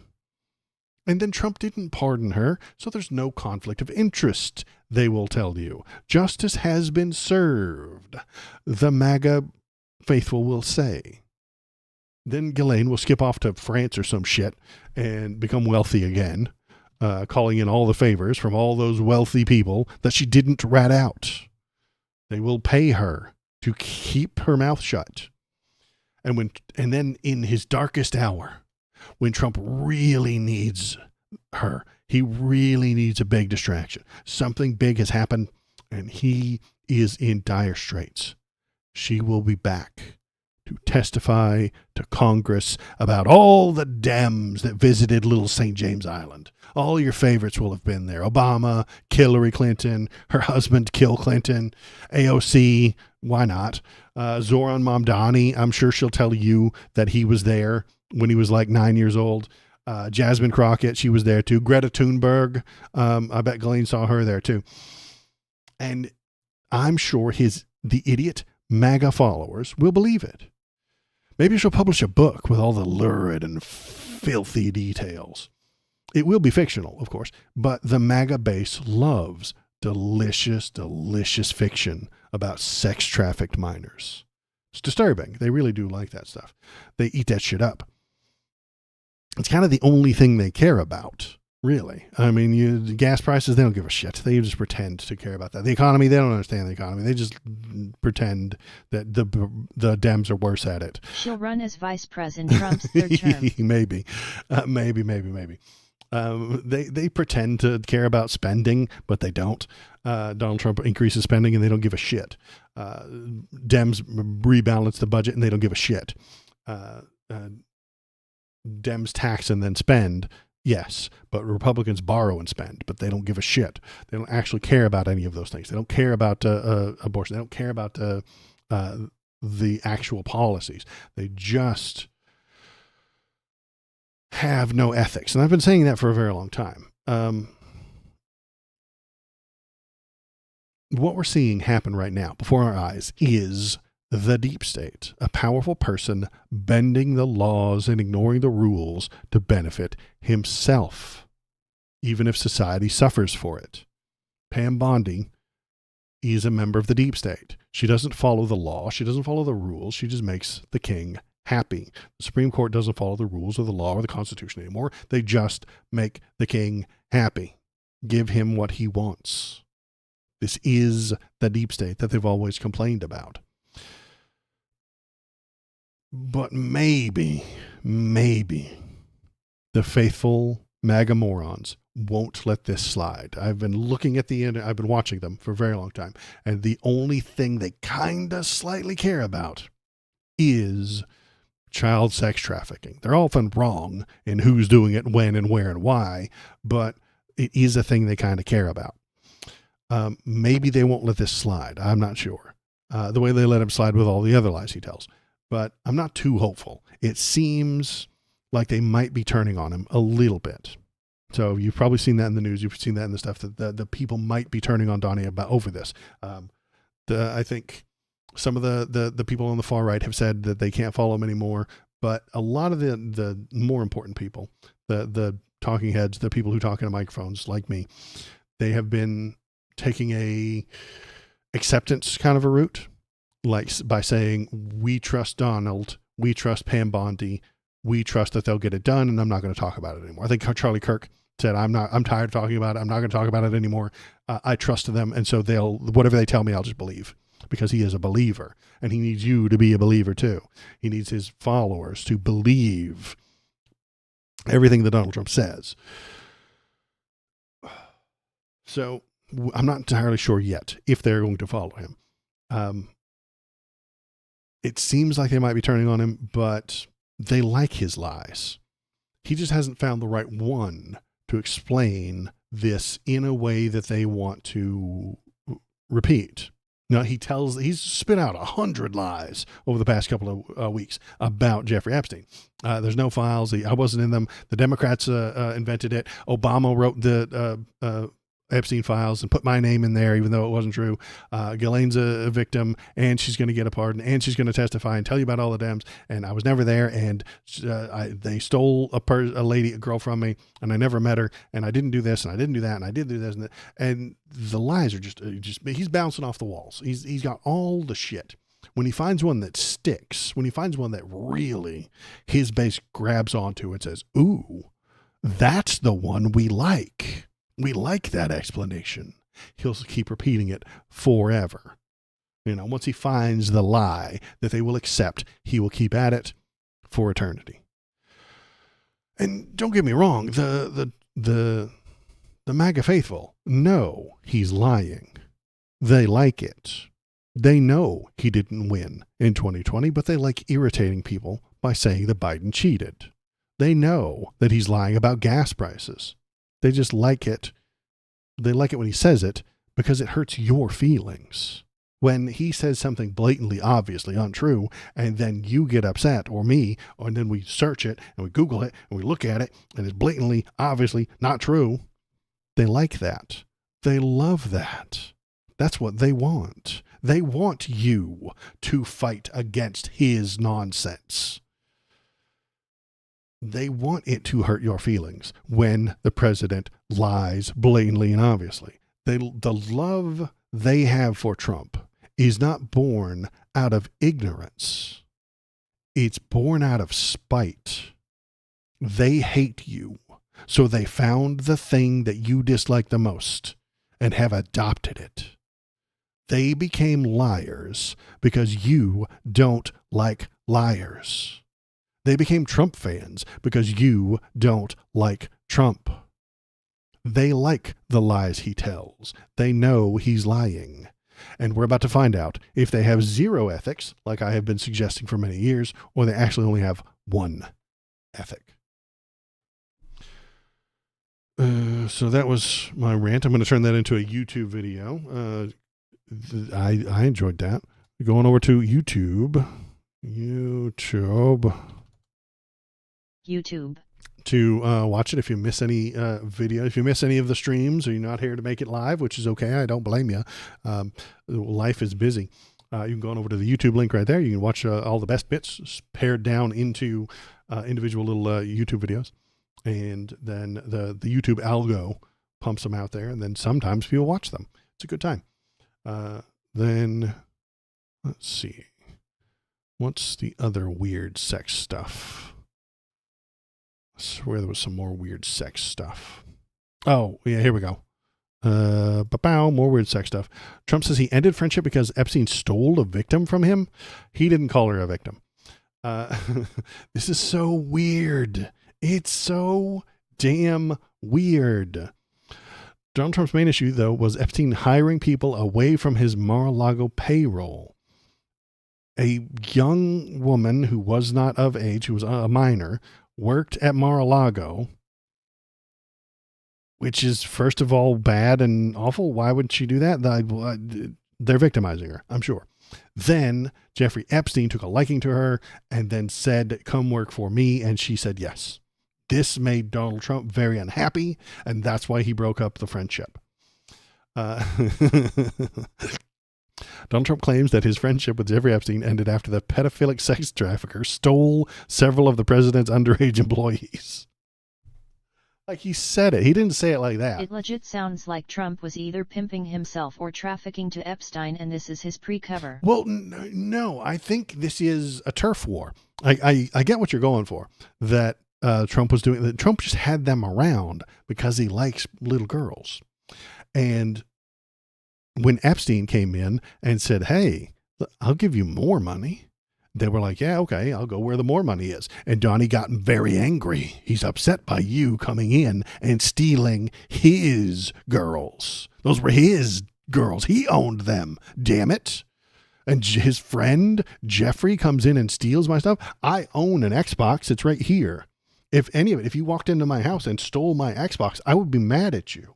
And then Trump didn't pardon her, so there's no conflict of interest, they will tell you. Justice has been served, the MAGA faithful will say. Then Ghislaine will skip off to France or some shit and become wealthy again, calling in all the favors from all those wealthy people that she didn't rat out. They will pay her to keep her mouth shut. And then in his darkest hour, when Trump really needs her, he really needs a big distraction. Something big has happened and he is in dire straits. She will be back to testify to Congress about all the Dems that visited Little St. James Island. All your favorites will have been there. Obama, Hillary Clinton, her husband, Kill Clinton, AOC, why not? Zoran Mamdani, I'm sure she'll tell you that he was there when he was like 9 years old. Jasmine Crockett, she was there too. Greta Thunberg, I bet Ghislaine saw her there too. And I'm sure the idiot MAGA followers will believe it. Maybe she'll publish a book with all the lurid and filthy details. It will be fictional, of course, but the MAGA base loves delicious, delicious fiction about sex-trafficked minors. It's disturbing. They really do like that stuff. They eat that shit up. It's kind of the only thing they care about, really. I mean, gas prices, they don't give a shit. They just pretend to care about that. The economy, they don't understand the economy. They just pretend that the Dems are worse at it. She'll run as vice president Trump's third term. Maybe. They pretend to care about spending, but they don't. Donald Trump increases spending and they don't give a shit. Dems rebalance the budget and they don't give a shit. Dems tax and then spend, yes, but Republicans borrow and spend, but they don't give a shit. They don't actually care about any of those things. They don't care about abortion. They don't care about the actual policies. They just have no ethics. And I've been saying that for a very long time. What we're seeing happen right now before our eyes is the deep state, a powerful person bending the laws and ignoring the rules to benefit himself, even if society suffers for it. Pam Bondi is a member of the deep state. She doesn't follow the law. She doesn't follow the rules. She just makes the king happy. The Supreme Court doesn't follow the rules or the law or the Constitution anymore. They just make the king happy. Give him what he wants. This is the deep state that they've always complained about. But maybe the faithful MAGA morons won't let this slide. I've been looking at I've been watching them for a very long time, and the only thing they kind of slightly care about is child sex trafficking. They're often wrong in who's doing it, when and where and why, but it is a thing they kind of care about. Maybe they won't let this slide. I'm not sure. The way they let him slide with all the other lies he tells. But I'm not too hopeful. It seems like they might be turning on him a little bit. So you've probably seen that in the news. You've seen that in the stuff that the people might be turning on Donnie about over this. I think some of the people on the far right have said that they can't follow him anymore. But a lot of the more important people, the talking heads, the people who talk into microphones like me, they have been taking a acceptance kind of a route, like by saying, we trust Donald, we trust Pam Bondi, we trust that they'll get it done, and I'm not going to talk about it anymore. I think Charlie Kirk said, I'm tired of talking about it. I'm not going to talk about it anymore. I trust them, and so whatever they tell me, I'll just believe, because he is a believer, and he needs you to be a believer too. He needs his followers to believe everything that Donald Trump says. So I'm not entirely sure yet if they're going to follow him. It seems like they might be turning on him, but they like his lies. He just hasn't found the right one to explain this in a way that they want to repeat. Now, he's spit out 100 lies over the past couple of weeks about Jeffrey Epstein. There's no files. I wasn't in them. The Democrats invented it. Obama wrote the Epstein files and put my name in there, even though it wasn't true. Ghislaine's a victim, and she's going to get a pardon, and she's going to testify and tell you about all the Dems. And I was never there, and they stole a girl from me, and I never met her, and I didn't do this, and I didn't do that, and I did do this, and the lies are just he's bouncing off the walls. He's got all the shit. When he finds one that sticks, when he finds one that really his base grabs onto and says, "Ooh, that's the one we like. We like that explanation," he'll keep repeating it forever. Once he finds the lie that they will accept, he will keep at it for eternity. And don't get me wrong, the MAGA faithful know he's lying. They like it. They know he didn't win in 2020, but they like irritating people by saying that Biden cheated. They know that he's lying about gas prices. They just like it. They like it when he says it because it hurts your feelings. When he says something blatantly, obviously untrue, and then you get upset, or me, and then we search it and we Google it and we look at it and it's blatantly, obviously not true, they like that. They love that. That's what they want. They want you to fight against his nonsense. They want it to hurt your feelings when the president lies blatantly and obviously. The love they have for Trump is not born out of ignorance. It's born out of spite. They hate you, so they found the thing that you dislike the most and have adopted it. They became liars because you don't like liars. They became Trump fans because you don't like Trump. They like the lies he tells. They know he's lying. And we're about to find out if they have zero ethics, like I have been suggesting for many years, or they actually only have one ethic. So that was my rant. I'm going to turn that into a YouTube video. I enjoyed that. Going over to YouTube. To watch it if you miss any video, if you miss any of the streams, or you're not here to make it live, which is okay. I don't blame you. Life is busy. You can go on over to the YouTube link right there. You can watch all the best bits pared down into individual little YouTube videos. And then the YouTube algo pumps them out there, and then sometimes people watch them. It's a good time. Then, let's see. What's the other weird sex stuff? I swear there was some more weird sex stuff. Oh, yeah, here we go. More weird sex stuff. Trump says he ended friendship because Epstein stole a victim from him. He didn't call her a victim. This is so weird. It's so damn weird. Donald Trump's main issue, though, was Epstein hiring people away from his Mar-a-Lago payroll. a young woman who was not of age, who was a minor, worked at Mar-a-Lago, which is, first of all, bad and awful. Why would she do that? They're victimizing her, I'm sure. Then Jeffrey Epstein took a liking to her and then said, come work for me. And she said yes. This made Donald Trump very unhappy, and that's why he broke up the friendship. Donald Trump claims that his friendship with Jeffrey Epstein ended after the pedophilic sex trafficker stole several of the president's underage employees. Like, he said it. He didn't say it like that. It legit sounds like Trump was either pimping himself or trafficking to Epstein, and this is his pre-cover. Well, no, I think this is a turf war. I get what you're going for, that Trump was doing. That Trump just had them around because he likes little girls. And when Epstein came in and said, hey, I'll give you more money, they were like, yeah, okay, I'll go where the more money is. And Donnie got very angry. He's upset by you coming in and stealing his girls. Those were his girls. He owned them. Damn it. And his friend Jeffrey comes in and steals my stuff. I own an Xbox. It's right here. If any of it, if you walked into my house and stole my Xbox, I would be mad at you.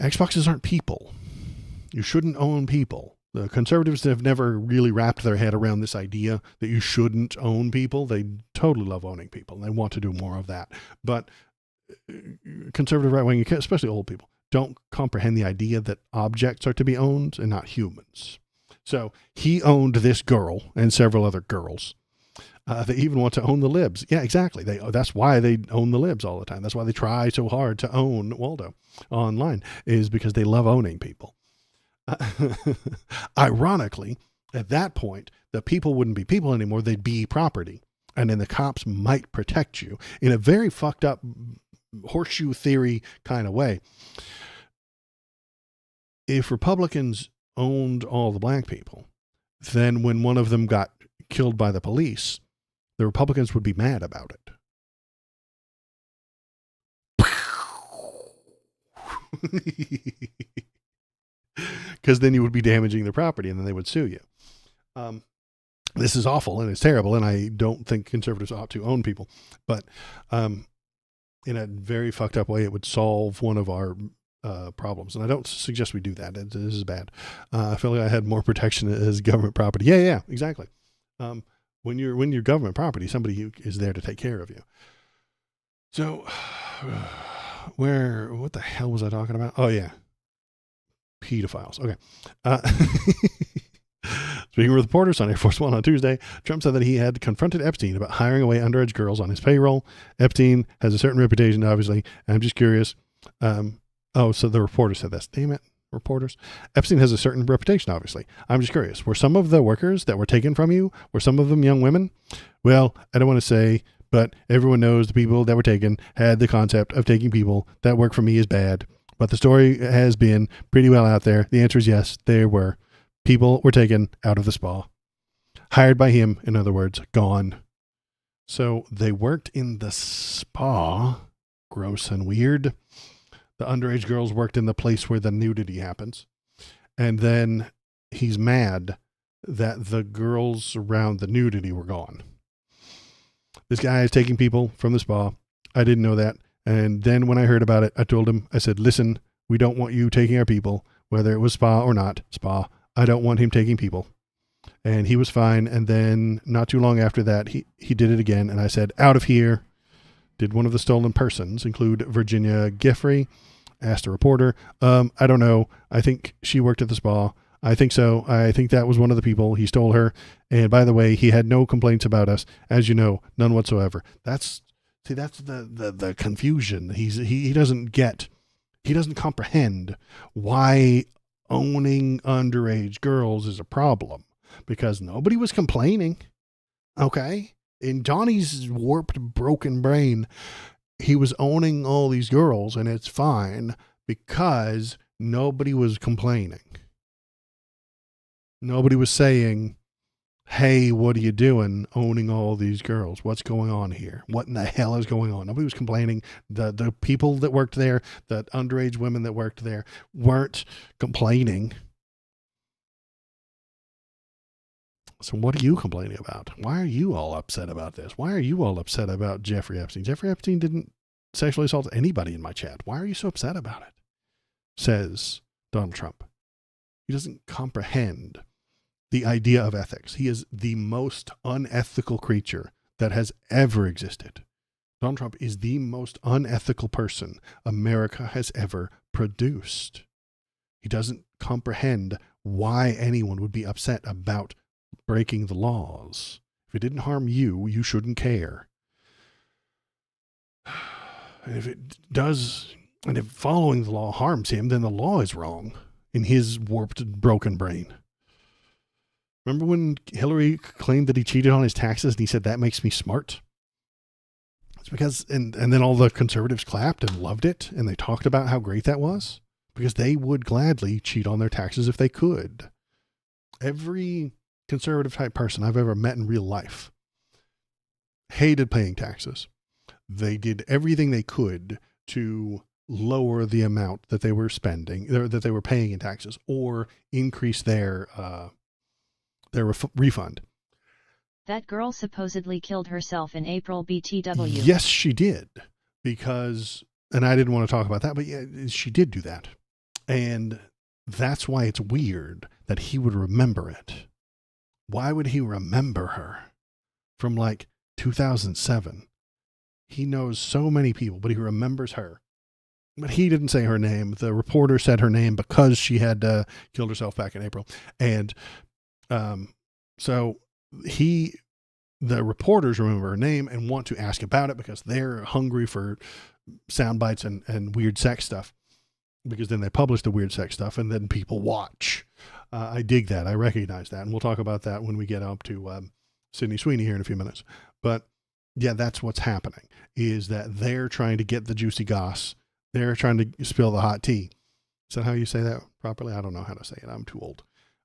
Xboxes aren't people. You shouldn't own people. The conservatives have never really wrapped their head around this idea that you shouldn't own people. They totally love owning people. They want to do more of that. But conservative right wing, especially old people, don't comprehend the idea that objects are to be owned and not humans. So he owned this girl and several other girls. They even want to own the libs. Yeah, exactly. That's why they own the libs all the time. That's why they try so hard to own Waldo online, is because they love owning people. Ironically, at that point, the people wouldn't be people anymore. They'd be property. And then the cops might protect you in a very fucked up horseshoe theory kind of way. If Republicans owned all the black people, then when one of them got killed by the police, the Republicans would be mad about it. Because then you would be damaging their property and then they would sue you. This is awful and it's terrible, and I don't think conservatives ought to own people. But in a very fucked up way, it would solve one of our problems. And I don't suggest we do that. This is bad. I feel like I had more protection as government property. Yeah, exactly. When you're government property, somebody is there to take care of you. So what the hell was I talking about? Oh yeah. Pedophiles. Okay. Speaking with reporters on Air Force One on Tuesday, Trump said that he had confronted Epstein about hiring away underage girls on his payroll. Epstein has a certain reputation, obviously. I'm just curious. So the reporter said this. Damn it, reporters. Epstein has a certain reputation, obviously. I'm just curious. Were some of the workers that were taken from you, were some of them young women? Well, I don't want to say, but everyone knows the people that were taken had the concept of taking people that work for me is bad. But the story has been pretty well out there. The answer is yes, there were. People were taken out of the spa. Hired by him, in other words, gone. So they worked in the spa. Gross and weird. The underage girls worked in the place where the nudity happens. And then he's mad that the girls around the nudity were gone. This guy is taking people from the spa. I didn't know that. And then when I heard about it, I told him, I said, listen, we don't want you taking our people, whether it was spa or not spa. I don't want him taking people. And he was fine. And then not too long after that, he did it again. And I said, out of here. Did one of the stolen persons include Virginia Giffrey? Asked a reporter. I don't know. I think she worked at the spa. I think so. I think that was one of the people. He stole her. And by the way, he had no complaints about us. As you know, none whatsoever. That's the confusion. He doesn't comprehend why owning underage girls is a problem, because nobody was complaining. Okay. In Johnny's warped, broken brain, he was owning all these girls and it's fine because nobody was complaining. Nobody was saying, hey, what are you doing owning all these girls? What's going on here? What in the hell is going on? Nobody was complaining. The people that worked there, the underage women that worked there weren't complaining. So what are you complaining about? Why are you all upset about this? Why are you all upset about Jeffrey Epstein? Jeffrey Epstein didn't sexually assault anybody in my chat. Why are you so upset about it? Says Donald Trump. He doesn't comprehend the idea of ethics. He is the most unethical creature that has ever existed. Donald Trump is the most unethical person America has ever produced. He doesn't comprehend why anyone would be upset about breaking the laws. If it didn't harm you, you shouldn't care. And if it does, and if following the law harms him, then the law is wrong in his warped, broken brain. Remember when Hillary claimed that he cheated on his taxes and he said, that makes me smart? It's because, and then all the conservatives clapped and loved it, and they talked about how great that was, because they would gladly cheat on their taxes if they could. Every conservative type person I've ever met in real life hated paying taxes. They did everything they could to lower the amount that they were spending, that they were paying in taxes, or increase their refund. That girl supposedly killed herself in April BTW. Yes, she did. Because, and I didn't want to talk about that, but yeah, she did do that. And that's why it's weird that he would remember it. Why would he remember her from like 2007? He knows so many people, but he remembers her. But he didn't say her name. The reporter said her name because she had killed herself back in April. And so the reporters remember her name and want to ask about it because they're hungry for sound bites and weird sex stuff, because then they publish the weird sex stuff and then people watch. I dig that. I recognize that. And we'll talk about that when we get up to Sydney Sweeney here in a few minutes. But yeah, that's what's happening, is that they're trying to get the juicy goss. They're trying to spill the hot tea. Is that how you say that properly? I don't know how to say it. I'm too old.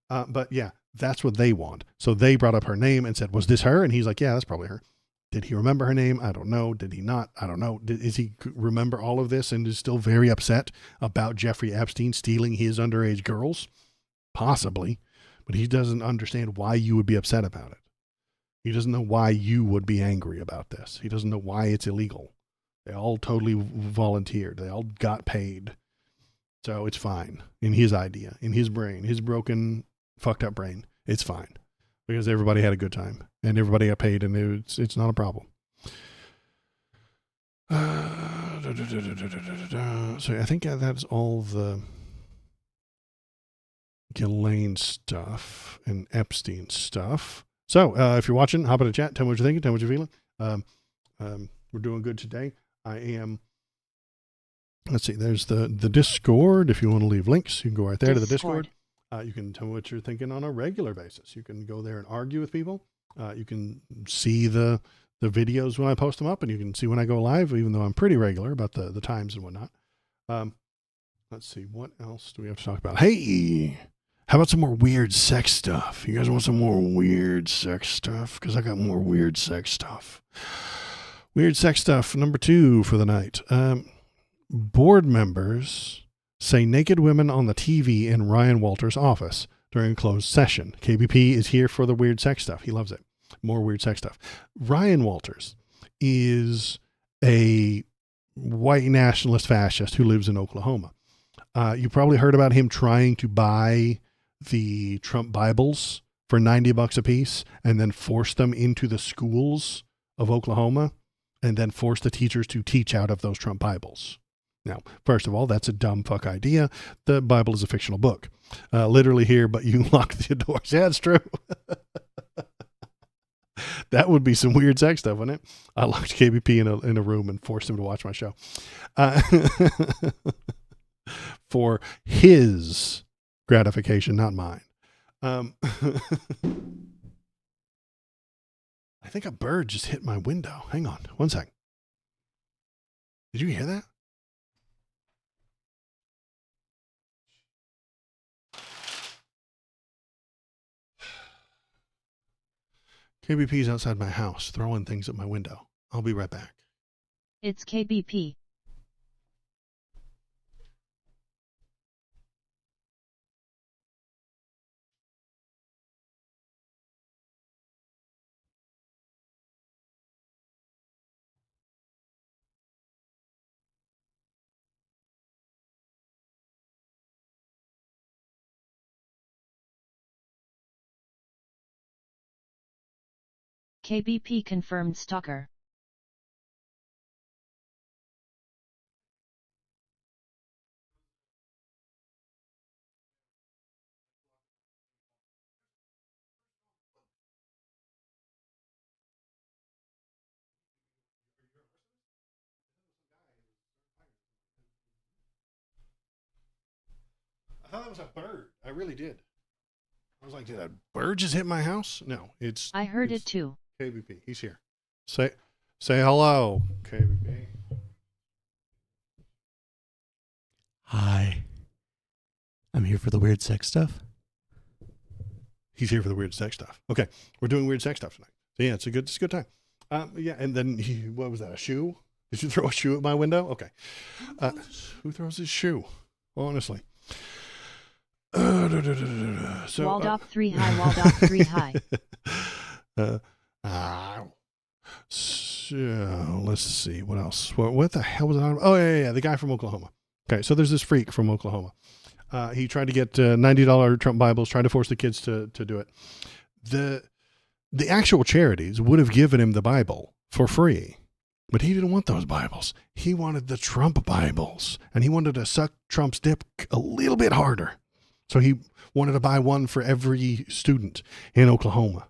But yeah, that's what they want. So they brought up her name and said, was this her? And he's like, yeah, that's probably her. Did he remember her name? I don't know. Did he not? I don't know. Is he remember all of this and is still very upset about Jeffrey Epstein stealing his underage girls? Possibly. But he doesn't understand why you would be upset about it. He doesn't know why you would be angry about this. He doesn't know why it's illegal. They all totally volunteered. They all got paid. So it's fine in his idea, in his brain, his broken, fucked up brain. It's fine because everybody had a good time and everybody got paid, and it's not a problem. So I think that's all the Ghislaine stuff and Epstein stuff. So if you're watching, hop in the chat. Tell me what you're thinking. Tell me what you're feeling. We're doing good today. I am. Let's see. There's the Discord. If you want to leave links, you can go right there to the Discord. You can tell me what you're thinking on a regular basis. You can go there and argue with people. You can see the videos when I post them up, and you can see when I go live, even though I'm pretty regular about the times and whatnot. Let's see. What else do we have to talk about? Hey, how about some more weird sex stuff? You guys want some more weird sex stuff? Because I got more weird sex stuff. Weird sex stuff, number 2 for the night. Board members say naked women on the TV in Ryan Walters' office during a closed session. KBP is here for the weird sex stuff. He loves it. More weird sex stuff. Ryan Walters is a white nationalist fascist who lives in Oklahoma. You probably heard about him trying to buy the Trump Bibles for $90 a piece and then force them into the schools of Oklahoma and then force the teachers to teach out of those Trump Bibles. Now, first of all, that's a dumb fuck idea. The Bible is a fictional book. Literally here, but you lock the doors. Yeah, it's true. That would be some weird sex stuff, wouldn't it? I locked KBP in a room and forced him to watch my show. For his gratification, not mine. I think a bird just hit my window. Hang on, one sec. Did you hear that? KBP's outside my house, throwing things at my window. I'll be right back. It's KBP. KBP confirmed stalker. I thought that was a bird. I really did. I was like, did a bird just hit my house? No, I heard it too. KBP. He's here. Say hello, KBP. Hi. I'm here for the weird sex stuff. He's here for the weird sex stuff. Okay, we're doing weird sex stuff tonight. So yeah, it's a good time. Yeah, and then what was that? A shoe? Did you throw a shoe at my window? Okay. Who throws his shoe? Honestly. So, Waldop 3 high. Waldop 3 high. So let's see what else. What the hell was it on? Oh yeah, the guy from Oklahoma. Okay, so there's this freak from Oklahoma. He tried to get $90 Trump Bibles, tried to force the kids to do it. The actual charities would have given him the Bible for free, but he didn't want those Bibles. He wanted the Trump Bibles, and he wanted to suck Trump's dick a little bit harder. So he wanted to buy one for every student in Oklahoma.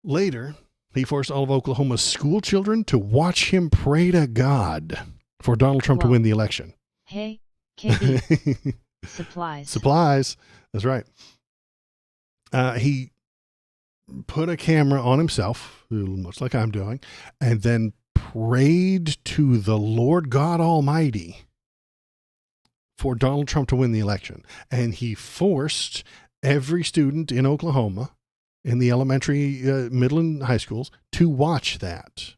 Later, he forced all of Oklahoma's school children to watch him pray to God for Donald Trump to win the election. Hey, KB. Supplies. Supplies. That's right. He put a camera on himself, much like I'm doing, and then prayed to the Lord God Almighty for Donald Trump to win the election. And he forced every student in Oklahoma, in the elementary, middle, and high schools, to watch that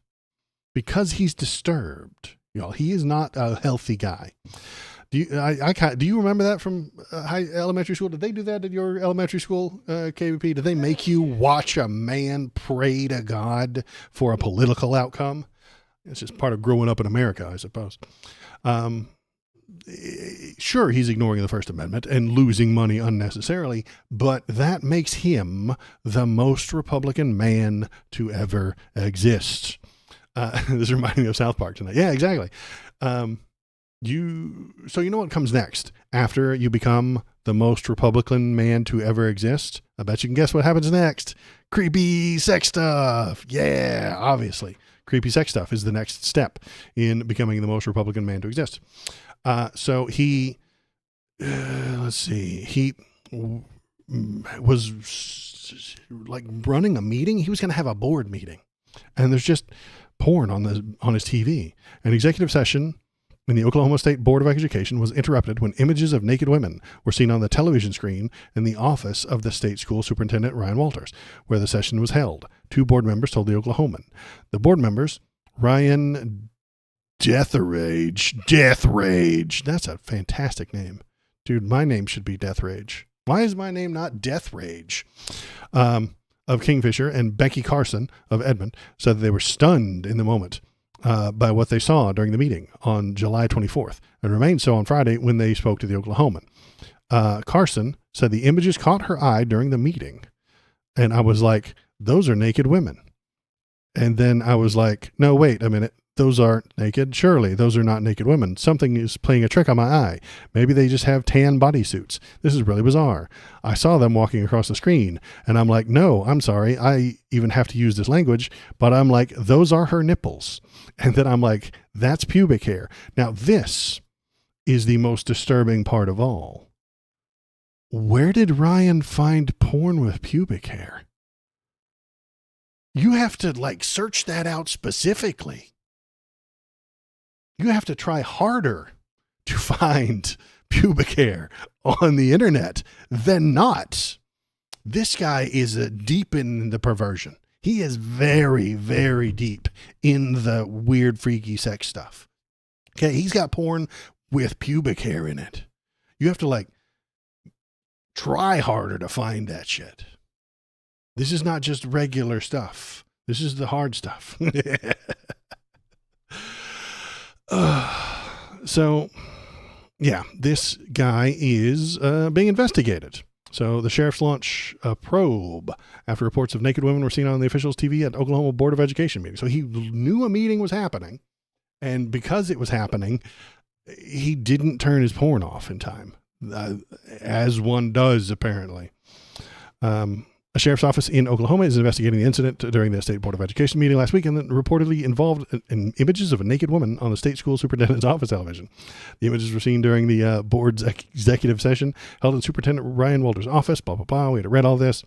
because he's disturbed. He is not a healthy guy. Do you remember that from elementary school? Did they do that at your elementary school, KVP? Did they make you watch a man pray to God for a political outcome? It's just part of growing up in America, I suppose. Sure, he's ignoring the First Amendment and losing money unnecessarily, but that makes him the most Republican man to ever exist. This reminded me of South Park tonight. Yeah, exactly. So you know what comes next after you become the most Republican man to ever exist? I bet you can guess what happens next. Creepy sex stuff. Yeah, obviously. Creepy sex stuff is the next step in becoming the most Republican man to exist. So he, let's see, he was like running a meeting. He was going to have a board meeting, and there's just porn on his TV. An executive session in the Oklahoma State Board of Education was interrupted when images of naked women were seen on the television screen in the office of the state school superintendent, Ryan Walters, where the session was held. 2 board members told the Oklahoman. The board members, Ryan Death Rage. That's a fantastic name. Dude, my name should be Death Rage. Why is my name not Death Rage? Of Kingfisher and Becky Carson of Edmond said that they were stunned in the moment by what they saw during the meeting on July 24th and remained so on Friday when they spoke to the Oklahoman. Carson said the images caught her eye during the meeting. And I was like, those are naked women. And then I was like, no, wait a minute. Those aren't naked. Surely those are not naked women. Something is playing a trick on my eye. Maybe they just have tan bodysuits. This is really bizarre. I saw them walking across the screen and I'm like, no, I'm sorry. I even have to use this language, but I'm like, those are her nipples. And then I'm like, that's pubic hair. Now this is the most disturbing part of all. Where did Ryan find porn with pubic hair? You have to search that out specifically. You have to try harder to find pubic hair on the internet than not. This guy is deep in the perversion. He is very, very deep in the weird, freaky sex stuff. Okay, he's got porn with pubic hair in it. You have to try harder to find that shit. This is not just regular stuff. This is the hard stuff. So, yeah, this guy is being investigated. So the sheriffs launch a probe after reports of naked women were seen on the officials' TV at Oklahoma Board of Education meeting. So he knew a meeting was happening, and because it was happening, he didn't turn his porn off in time, as one does apparently. A sheriff's office in Oklahoma is investigating the incident during the State Board of Education meeting last week, and that reportedly involved in images of a naked woman on the state school superintendent's office television. The images were seen during the board's executive session held in Superintendent Ryan Walter's office. Blah, blah, blah. We had read all this.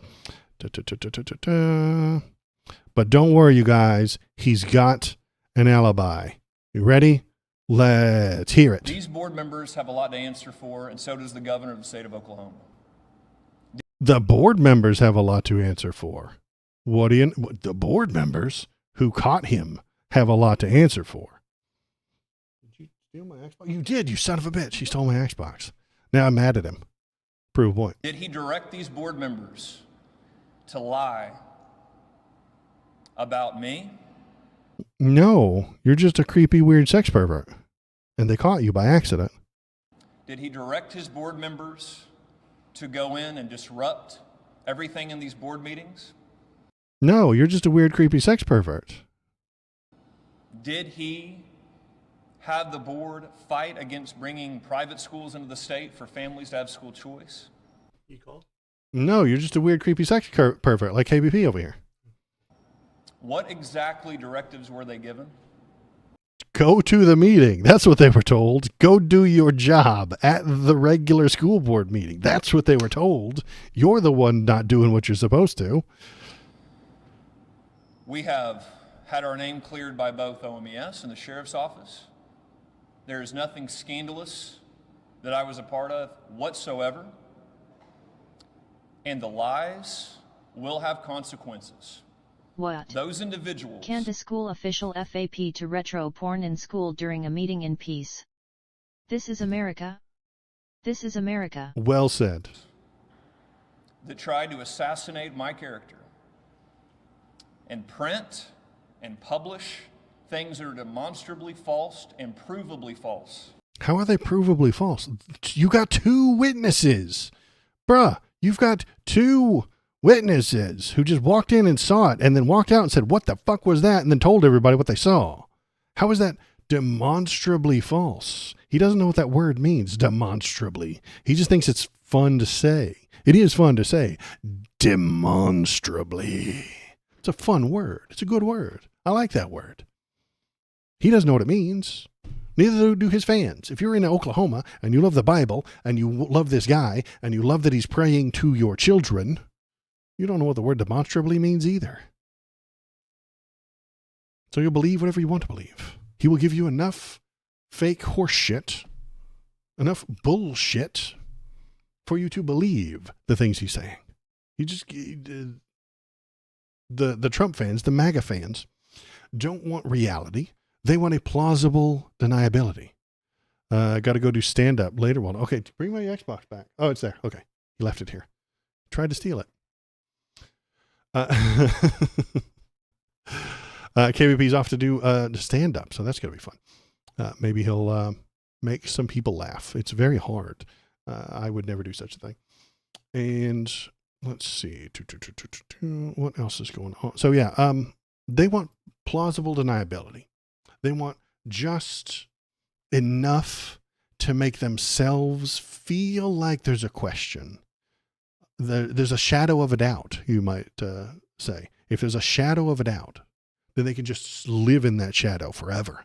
But don't worry, you guys. He's got an alibi. You ready? Let's hear it. These board members have a lot to answer for, and so does the governor of the state of Oklahoma. The board members have a lot to answer for. The board members who caught him have a lot to answer for. Did you steal my Xbox? You did, you son of a bitch. He stole my Xbox. Now I'm mad at him. Prove a point. Did he direct these board members to lie about me? No, you're just a creepy, weird sex pervert. And they caught you by accident. Did he direct his board members to go in and disrupt everything in these board meetings? No, you're just a weird, creepy sex pervert. Did he have the board fight against bringing private schools into the state for families to have school choice? You called? No, you're just a weird, creepy sex pervert like KBP over here. What exactly directives were they given? Go to the meeting. That's what they were told. Go do your job at the regular school board meeting. That's what they were told. You're the one not doing what you're supposed to. We have had our name cleared by both OMES and the sheriff's office. There is nothing scandalous that I was a part of whatsoever. And the lies will have consequences. What? Those individuals. Can't a school official FAP to retro porn in school during a meeting in peace? This is America. This is America. Well said. That tried to assassinate my character and print and publish things that are demonstrably false and provably false. How are they provably false? You got 2 witnesses. Bruh, you've got 2 witnesses who just walked in and saw it and then walked out and said, what the fuck was that? And then told everybody what they saw. How is that demonstrably false? He doesn't know what that word means, demonstrably. He just thinks it's fun to say. It is fun to say, demonstrably. It's a fun word. It's a good word. I like that word. He doesn't know what it means. Neither do his fans. If you're in Oklahoma and you love the Bible and you love this guy and you love that he's praying to your children, you don't know what the word demonstrably means either. So you'll believe whatever you want to believe. He will give you enough fake horse shit, enough bullshit for you to believe the things he's saying. The Trump fans, the MAGA fans, don't want reality. They want a plausible deniability. Got to go do stand-up later. Well, okay, bring my Xbox back. Oh, it's there. Okay, he left it here. Tried to steal it. KVP's off to do stand-up, so that's going to be fun. Maybe he'll make some people laugh. It's very hard. I would never do such a thing. And let's see. What else is going on? So, yeah, they want plausible deniability. They want just enough to make themselves feel like there's a question. There's a shadow of a doubt, you might say. If there's a shadow of a doubt, then they can just live in that shadow forever.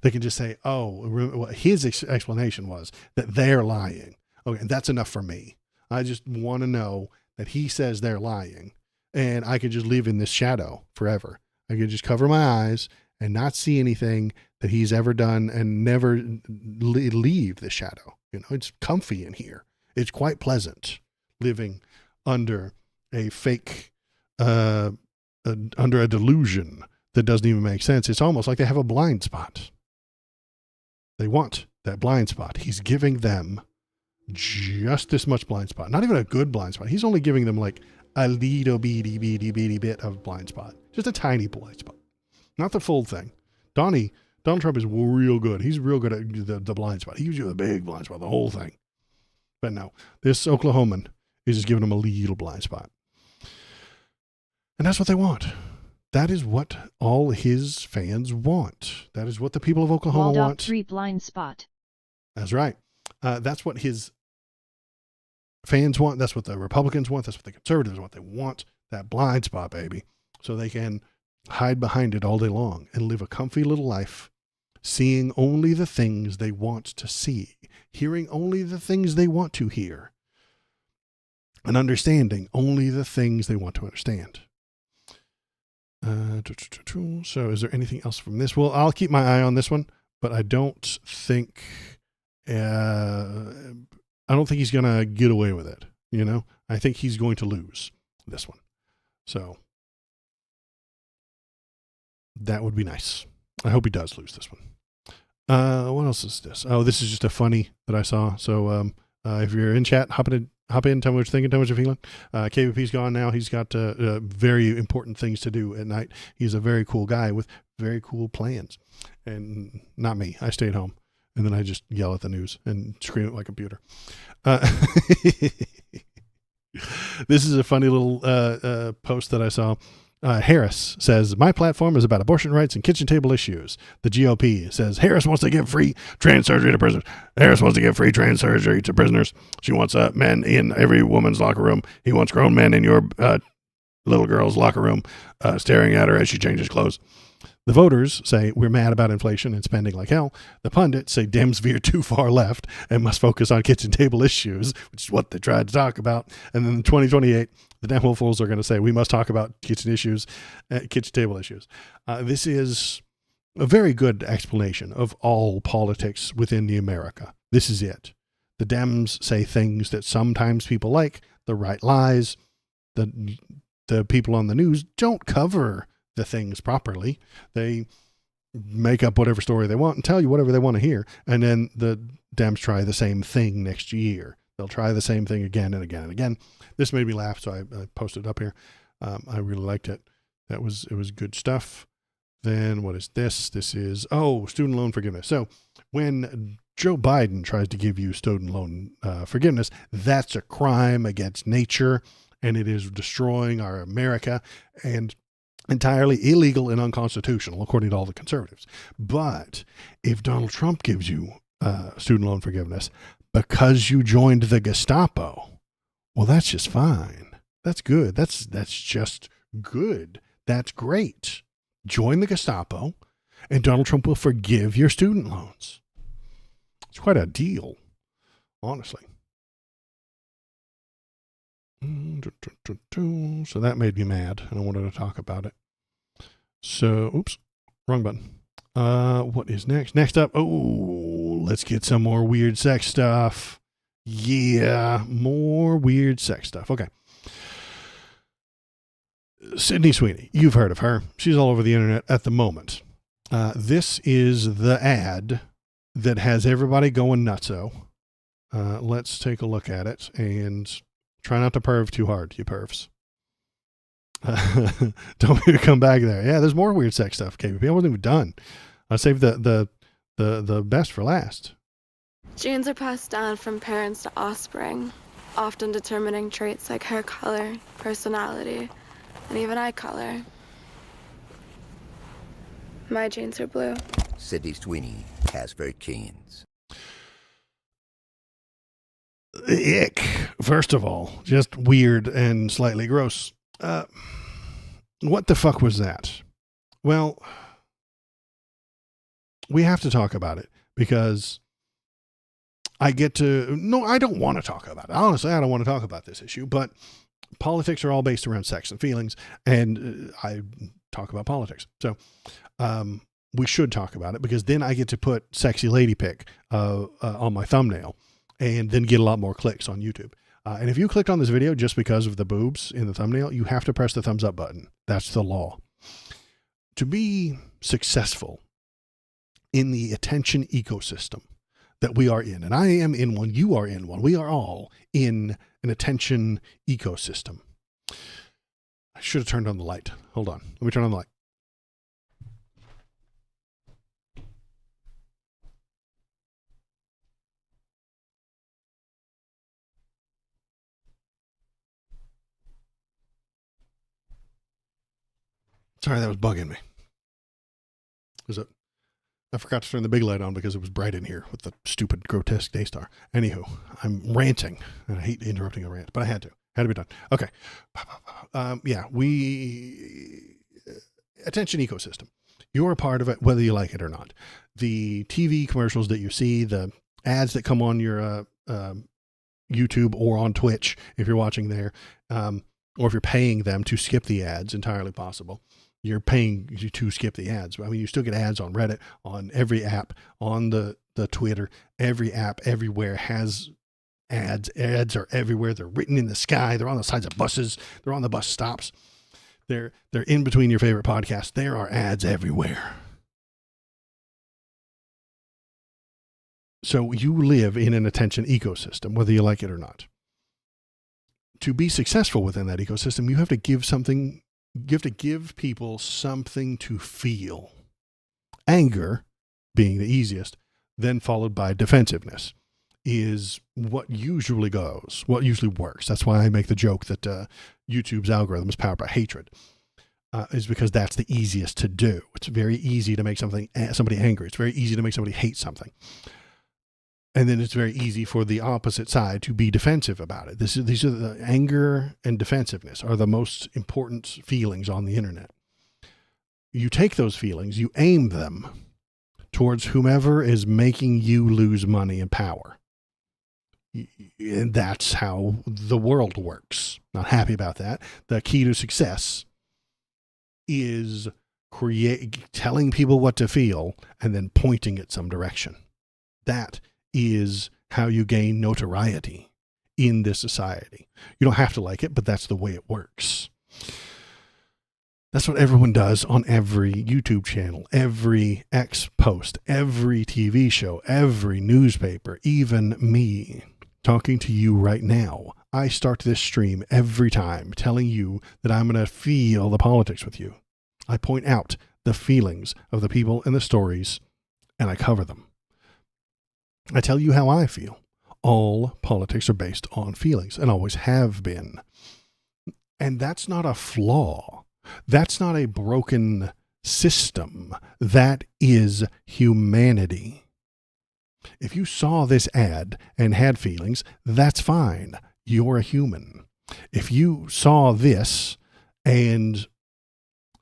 They can just say, oh, his explanation was that they're lying. Okay, that's enough for me. I just want to know that he says they're lying, and I could just live in this shadow forever. I could just cover my eyes and not see anything that he's ever done and never leave the shadow. You know, it's comfy in here. It's quite pleasant living under a fake, under a delusion that doesn't even make sense. It's almost like they have a blind spot. They want that blind spot. He's giving them just this much blind spot. Not even a good blind spot. He's only giving them like a little bitty bit of blind spot. Just a tiny blind spot. Not the full thing. Donald Trump is real good. He's real good at the blind spot. He gives you a big blind spot, the whole thing. But no, this Oklahoman is just giving them a little blind spot. And that's what they want. That is what all his fans want. That is what the people of Oklahoma Waldop want. 3 blind spot. That's right. That's what his fans want. That's what the Republicans want. That's what the conservatives want. They want that blind spot, baby, so they can hide behind it all day long and live a comfy little life, seeing only the things they want to see, hearing only the things they want to hear, and understanding only the things they want to understand. So is there anything else from this? Well, I'll keep my eye on this one, but I don't think he's going to get away with it. You know, I think he's going to lose this one. So that would be nice. I hope he does lose this one. What else is this? Oh, this is just a funny that I saw. So if you're in chat, hop in, tell me what you're thinking, tell me what you're feeling. KVP's gone now. He's got very important things to do at night. He's a very cool guy with very cool plans. And not me. I stayed home. And then I just yell at the news and scream at my computer. This is a funny little post that I saw. Harris says, my platform is about abortion rights and kitchen table issues. The GOP says, Harris wants to give free trans surgery to prisoners. Harris wants to give free trans surgery to prisoners. She wants men in every woman's locker room. He wants grown men in your little girl's locker room staring at her as she changes clothes. The voters say we're mad about inflation and spending like hell. The pundits say Dems veer too far left and must focus on kitchen table issues, which is what they tried to talk about. And then in 2028, the damn hopefuls are going to say we must talk about kitchen table issues. This is a very good explanation of all politics within the America. This is it. The Dems say things that sometimes people like. The right lies. The people on the news don't cover the things properly. They make up whatever story they want and tell you whatever they want to hear. And then the Dems try the same thing next year. They'll try the same thing again and again and again. This made me laugh, so I posted it up here. I really liked it. It was good stuff. Then what is this? This is, student loan forgiveness. So when Joe Biden tries to give you student loan forgiveness, that's a crime against nature, and it is destroying our America and entirely illegal and unconstitutional, according to all the conservatives. But if Donald Trump gives you student loan forgiveness because you joined the Gestapo, well, that's just fine. That's good. That's just good. That's great. Join the Gestapo, and Donald Trump will forgive your student loans. It's quite a deal, honestly. So that made me mad, and I wanted to talk about it. So, oops, wrong button. What is next? Next up, let's get some more weird sex stuff. Yeah, more weird sex stuff. Okay. Sydney Sweeney, you've heard of her. She's all over the internet at the moment. This is the ad that has everybody going nutso. Let's take a look at it and try not to perv too hard, you pervs. Don't me to come back there. Yeah, there's more weird sex stuff, KVP. I wasn't even done. I saved the best for last. Genes are passed down from parents to offspring, often determining traits like hair color, personality, and even eye color. My genes are blue. Sydney Sweeney has very genes. Ick. First of all, just weird and slightly gross. What the fuck was that? Well, we have to talk about it because I don't want to talk about it. Honestly, I don't want to talk about this issue, but politics are all based around sex and feelings, and I talk about politics. So, we should talk about it because then I get to put sexy lady pic on my thumbnail and then get a lot more clicks on YouTube. And if you clicked on this video just because of the boobs in the thumbnail, you have to press the thumbs up button. That's the law. To be successful in the attention ecosystem that we are in, and I am in one, you are in one, we are all in an attention ecosystem. I should have turned on the light. Hold on. Let me turn on the light. Sorry, that was bugging me. I forgot to turn the big light on because it was bright in here with the stupid, grotesque Daystar. Anywho, I'm ranting, and I hate interrupting a rant, but I had to. Had to be done. Okay. Attention ecosystem. You're a part of it, whether you like it or not. The TV commercials that you see, the ads that come on your YouTube or on Twitch, if you're watching there, or if you're paying them to skip the ads, entirely possible. You're paying to skip the ads. I mean, you still get ads on Reddit, on every app, on the Twitter. Every app everywhere has ads. Ads are everywhere. They're written in the sky. They're on the sides of buses. They're on the bus stops. They're in between your favorite podcasts. There are ads everywhere. So you live in an attention ecosystem, whether you like it or not. To be successful within that ecosystem, you have to give something. You have to give people something to feel. Anger, being the easiest, then followed by defensiveness, is what usually goes, what usually works. That's why I make the joke that YouTube's algorithm is powered by hatred, is because that's the easiest to do. It's very easy to make somebody angry. It's very easy to make somebody hate something. And then it's very easy for the opposite side to be defensive about it. These are the anger and defensiveness are the most important feelings on the internet. You take those feelings, you aim them towards whomever is making you lose money and power. And that's how the world works. Not happy about that. The key to success is telling people what to feel and then pointing it some direction. That is how you gain notoriety in this society. You don't have to like it, but that's the way it works. That's what everyone does on every YouTube channel, every X post, every TV show, every newspaper, even me talking to you right now. I start this stream every time telling you that I'm going to feel the politics with you. I point out the feelings of the people and the stories, and I cover them. I tell you how I feel. All politics are based on feelings and always have been. And that's not a flaw. That's not a broken system. That is humanity. If you saw this ad and had feelings, that's fine. You're a human. If you saw this and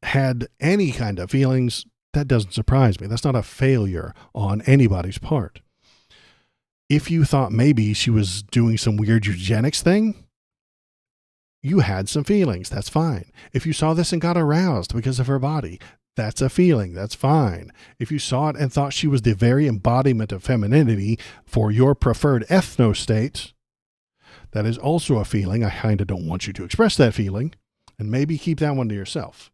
had any kind of feelings, that doesn't surprise me. That's not a failure on anybody's part. If you thought maybe she was doing some weird eugenics thing, you had some feelings. That's fine. If you saw this and got aroused because of her body, that's a feeling. That's fine. If you saw it and thought she was the very embodiment of femininity for your preferred ethno-state, that is also a feeling. I kind of don't want you to express that feeling, and maybe keep that one to yourself.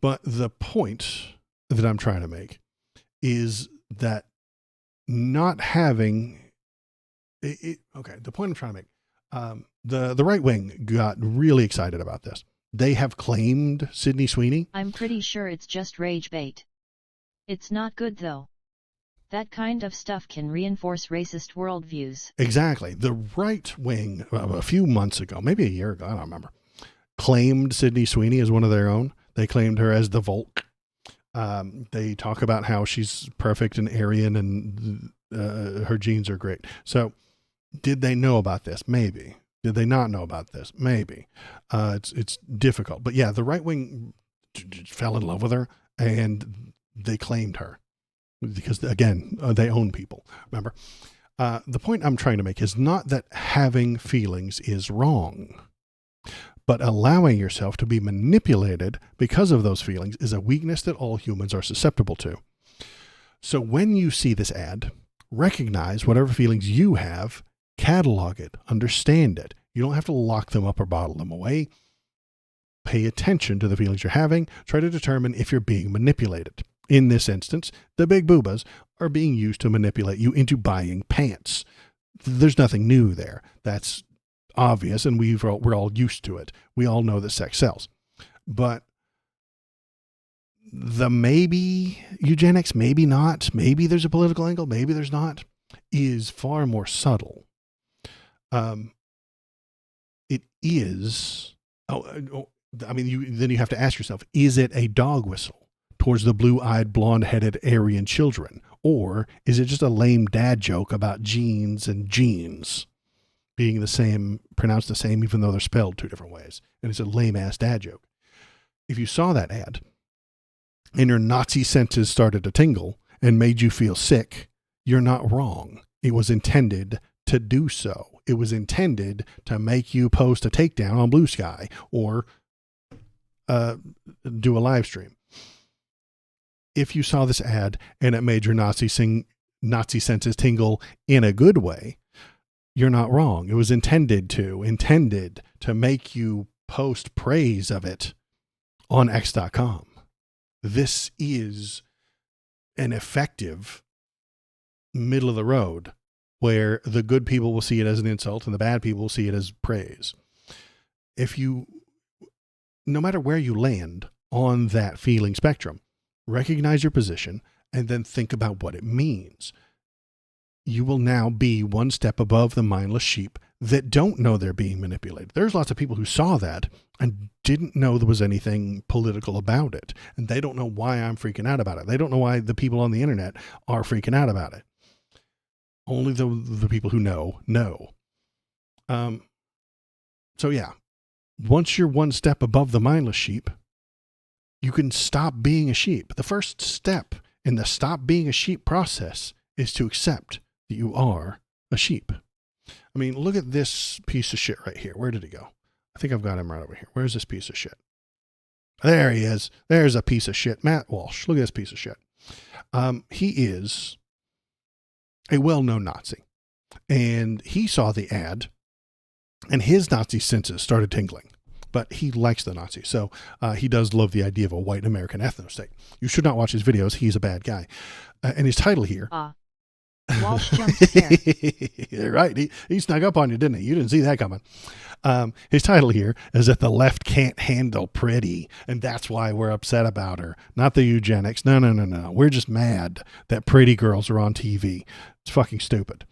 But the point that I'm trying to make is that not having it, okay, the point I'm trying to make, the right wing got really excited about this. They have claimed Sydney Sweeney. I'm pretty sure it's just rage bait. It's not good though. That kind of stuff can reinforce racist worldviews. Exactly. The right wing, a few months ago, maybe a year ago, I don't remember, claimed Sydney Sweeney as one of their own. They claimed her as the Volk. They talk about how she's perfect and Aryan and her genes are great. So did they know about this? Maybe. Did they not know about this? Maybe. It's difficult. But yeah, the right wing fell in love with her and they claimed her because, again, they own people. Remember? The point I'm trying to make is not that having feelings is wrong, but allowing yourself to be manipulated because of those feelings is a weakness that all humans are susceptible to. So when you see this ad, recognize whatever feelings you have, catalog it, understand it. You don't have to lock them up or bottle them away. Pay attention to the feelings you're having. Try to determine if you're being manipulated. In this instance, the big boobas are being used to manipulate you into buying pants. There's nothing new there. That's obvious, and we're all used to it. We all know that sex sells. But the maybe eugenics, maybe not, maybe there's a political angle, maybe there's not, is far more subtle. It is, I mean, then you have to ask yourself, is it a dog whistle towards the blue-eyed, blonde-headed Aryan children? Or is it just a lame dad joke about jeans and jeans being the same, pronounced the same, even though they're spelled two different ways? And it's a lame-ass dad joke. If you saw that ad and your Nazi senses started to tingle and made you feel sick, you're not wrong. It was intended to do so. It was intended to make you post a takedown on Blue Sky or do a live stream. If you saw this ad and it made your Nazi senses tingle in a good way, you're not wrong. It was intended to make you post praise of it on X.com. This is an effective middle of the road where the good people will see it as an insult and the bad people will see it as praise. No matter where you land on that feeling spectrum, recognize your position and then think about what it means. You will now be one step above the mindless sheep that don't know they're being manipulated. There's lots of people who saw that and didn't know there was anything political about it. And they don't know why I'm freaking out about it. They don't know why the people on the internet are freaking out about it. Only the people who know. So yeah, once you're one step above the mindless sheep, you can stop being a sheep. The first step in the stop being a sheep process is to accept that you are a sheep. I mean, look at this piece of shit right here. Where did he go? I think I've got him right over here. Where's this piece of shit? There he is. There's a piece of shit. Matt Walsh. Look at this piece of shit. He is a well-known Nazi. And he saw the ad and his Nazi senses started tingling. But he likes the Nazis. So he does love the idea of a white American ethno-state. You should not watch his videos. He's a bad guy. And his title here. Walsh jump scare. Right. He snuck up on you, didn't he? You didn't see that coming. His title here is that the left can't handle pretty, and that's why we're upset about her. Not the eugenics. No. We're just mad that pretty girls are on TV. It's fucking stupid.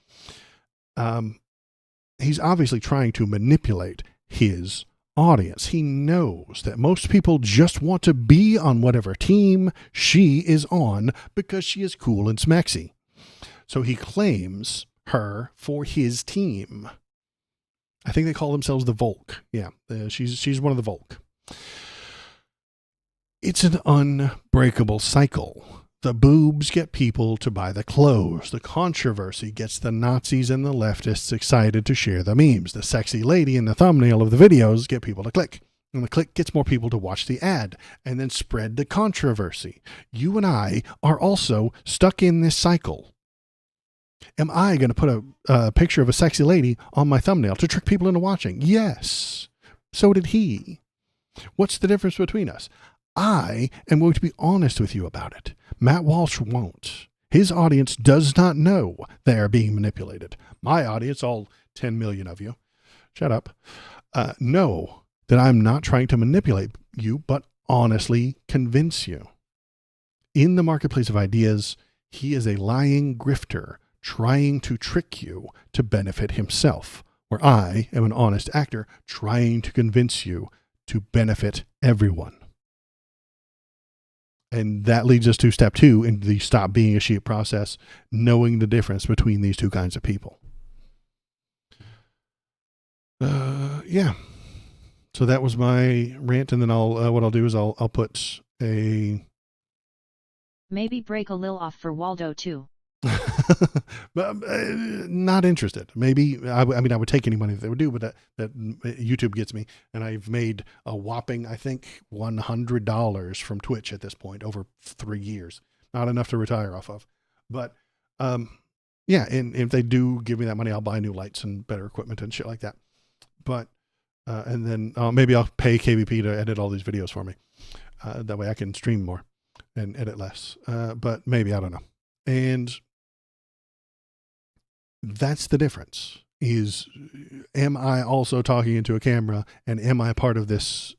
He's obviously trying to manipulate his audience. He knows that most people just want to be on whatever team she is on because she is cool and smexy. So he claims her for his team. I think they call themselves the Volk. Yeah, she's one of the Volk. It's an unbreakable cycle. The boobs get people to buy the clothes. The controversy gets the Nazis and the leftists excited to share the memes. The sexy lady in the thumbnail of the videos get people to click. And the click gets more people to watch the ad and then spread the controversy. You and I are also stuck in this cycle. Am I going to put a picture of a sexy lady on my thumbnail to trick people into watching? Yes. So did he. What's the difference between us? I am going to be honest with you about it. Matt Walsh won't. His audience does not know they are being manipulated. My audience, all 10 million of you, shut up, know that I'm not trying to manipulate you, but honestly convince you. In the marketplace of ideas, he is a lying grifter trying to trick you to benefit himself, where I am an honest actor trying to convince you to benefit everyone. And that leads us to step 2 in the stop being a sheep process, knowing the difference between these two kinds of people. Yeah. So that was my rant, and then what I'll do is I'll put a... Maybe break a lil off for Waldo too. But not interested. Maybe I would take any money that they would do, but that YouTube gets me, and I've made a whopping, I think, $100 from Twitch at this point over 3 years. Not enough to retire off of, but yeah. And if they do give me that money, I'll buy new lights and better equipment and shit like that. But and then maybe I'll pay KBP to edit all these videos for me. That way I can stream more and edit less. But maybe, I don't know. And that's the difference. Is, am I also talking into a camera, and am I part of this,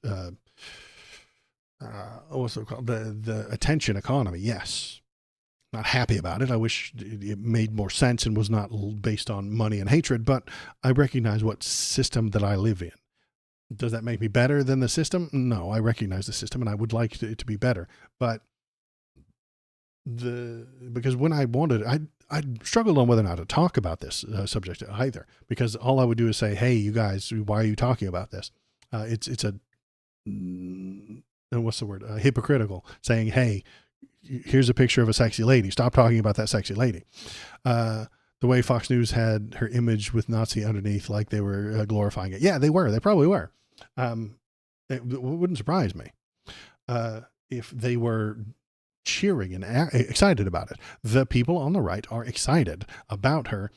what's it called? The attention economy? Yes. Not happy about it. I wish it made more sense and was not based on money and hatred, but I recognize what system that I live in. Does that make me better than the system? No, I recognize the system and I would like it to be better. But because when I wanted, I struggled on whether or not to talk about this subject either, because all I would do is say, hey, you guys, why are you talking about this? It's a, what's the word? Hypocritical, saying, hey, here's a picture of a sexy lady. Stop talking about that sexy lady. The way Fox News had her image with Nazi underneath, like they were glorifying it. Yeah, they were. They probably were. It wouldn't surprise me if they were cheering and excited about it. The people on the right are excited about her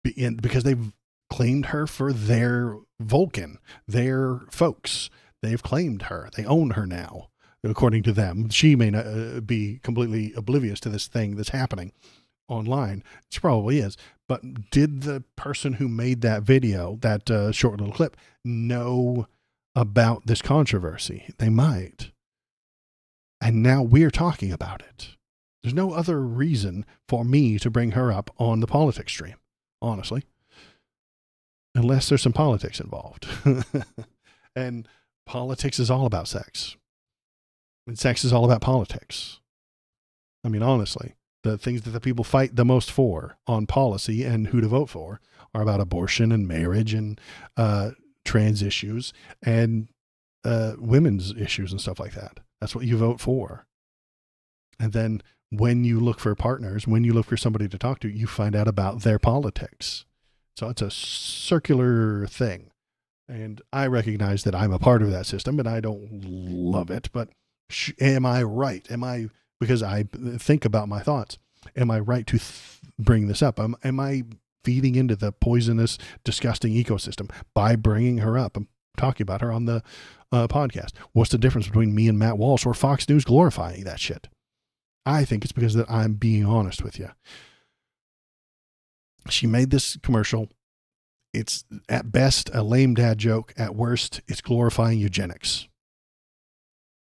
because they've claimed her for their Vulcan, their folks. They've claimed her. They own her now, according to them. She may not be completely oblivious to this thing that's happening online. She probably is. But did the person who made that video, that short little clip, know about this controversy? They might. And now we're talking about it. There's no other reason for me to bring her up on the politics stream, honestly. Unless there's some politics involved. And politics is all about sex. And sex is all about politics. I mean, honestly, the things that the people fight the most for on policy and who to vote for are about abortion and marriage and trans issues and women's issues and stuff like that. That's what you vote for. And then when you look for partners, when you look for somebody to talk to, you find out about their politics. So it's a circular thing. And I recognize that I'm a part of that system and I don't love it, but am I right? Because I think about my thoughts, am I right to bring this up? Am I feeding into the poisonous, disgusting ecosystem by bringing her up and talking about her on the podcast? What's the difference between me and Matt Walsh or Fox News glorifying that shit? I think it's because that I'm being honest with you. She made this commercial. It's at best a lame dad joke. At worst, it's glorifying eugenics.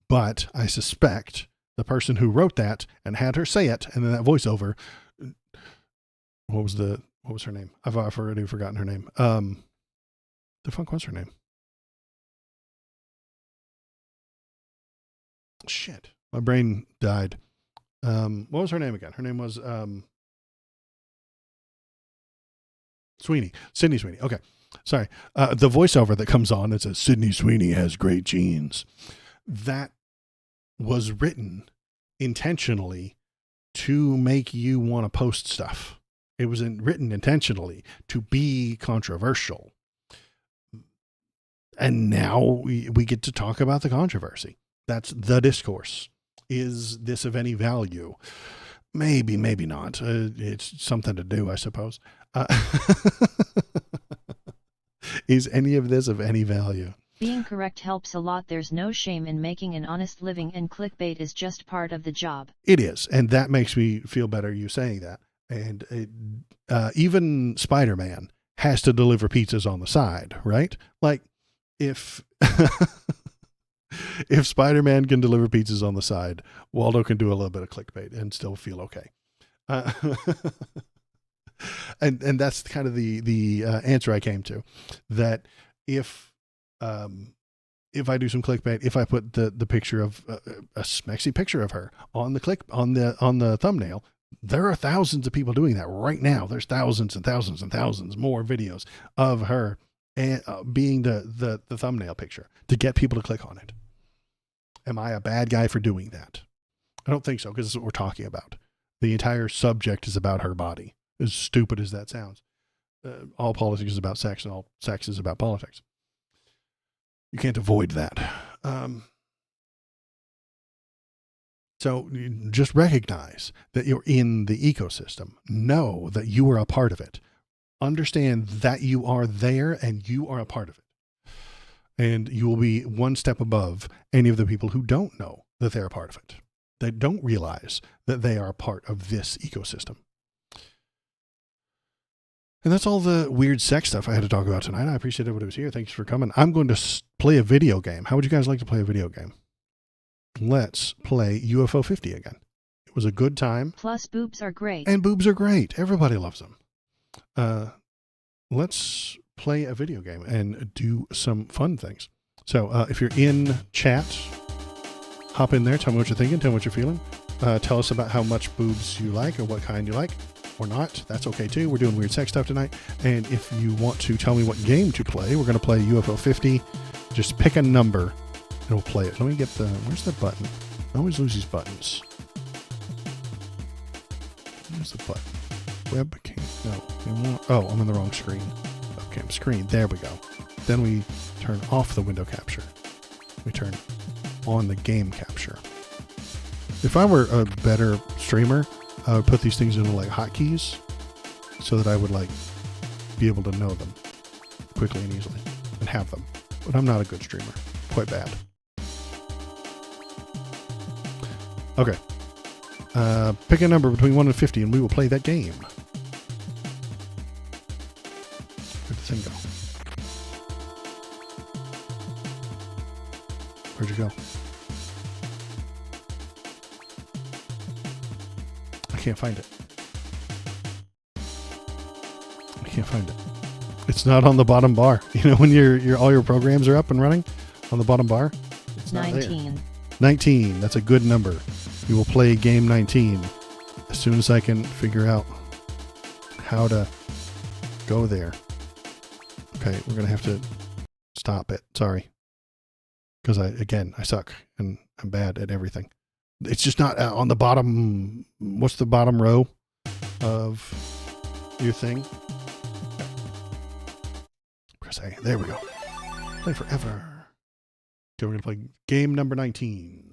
But I suspect the person who wrote that and had her say it, and then that voiceover, what was her name? I've already forgotten her name. The fuck was her name? Shit. My brain died. What was her name again? Her name was Sweeney. Sydney Sweeney. Okay. Sorry. The voiceover that comes on, it says, Sydney Sweeney has great genes. That was written intentionally to make you want to post stuff. It was written intentionally to be controversial. And now we get to talk about the controversy. That's the discourse. Is this of any value? Maybe, maybe not. It's something to do, I suppose. Is any of this of any value? Being correct helps a lot. There's no shame in making an honest living, and clickbait is just part of the job. It is. And that makes me feel better, you saying that. And even Spider-Man has to deliver pizzas on the side, right? Like, if if Spider-Man can deliver pizzas on the side, Waldo can do a little bit of clickbait and still feel okay. And that's kind of the answer I came to, that if I do some clickbait, if I put the picture of a smexy picture of her on the thumbnail, there are thousands of people doing that right now. There's thousands and thousands and thousands more videos of her and being the thumbnail picture to get people to click on it. Am I a bad guy for doing that? I don't think so, because this is what we're talking about. The entire subject is about her body. As stupid as that sounds. All politics is about sex, and all sex is about politics. You can't avoid that. So just recognize that you're in the ecosystem. Know that you are a part of it. Understand that you are there and you are a part of it. And you will be one step above any of the people who don't know that they're a part of it. They don't realize that they are a part of this ecosystem. And that's all the weird sex stuff I had to talk about tonight. I appreciate everybody who was here. Thanks for coming. I'm going to play a video game. How would you guys like to play a video game? Let's play UFO 50 again. It was a good time. Plus boobs are great. And boobs are great. Everybody loves them. Let's play a video game and do some fun things. So if you're in chat, hop in there. Tell me what you're thinking. Tell me what you're feeling. Tell us about how much boobs you like or what kind you like or not. That's okay too. We're doing weird sex stuff tonight. And if you want to tell me what game to play, we're going to play UFO 50. Just pick a number and we'll play it. Let me get the, where's the button? I always lose these buttons. Where's the button? Webcam. No. Oh, I'm on the wrong screen. Webcam screen. There we go. Then we turn off the window capture. We turn on the game capture. If I were a better streamer, I would put these things into like hotkeys so that I would like be able to know them quickly and easily and have them. But I'm not a good streamer. Quite bad. Okay. Pick a number between 1 and 50 and we will play that game. Where'd the thing go? Where'd you go? I can't find it. I can't find it. It's not on the bottom bar. You know when your all your programs are up and running on the bottom bar? It's 19. 19. That's a good number. We will play game 19 as soon as I can figure out how to go there. Okay, we're going to have to stop it. Sorry. Because I suck and I'm bad at everything. It's just not on the bottom. What's the bottom row of your thing? Press A. There we go. Play forever. Okay, we're going to play game number 19.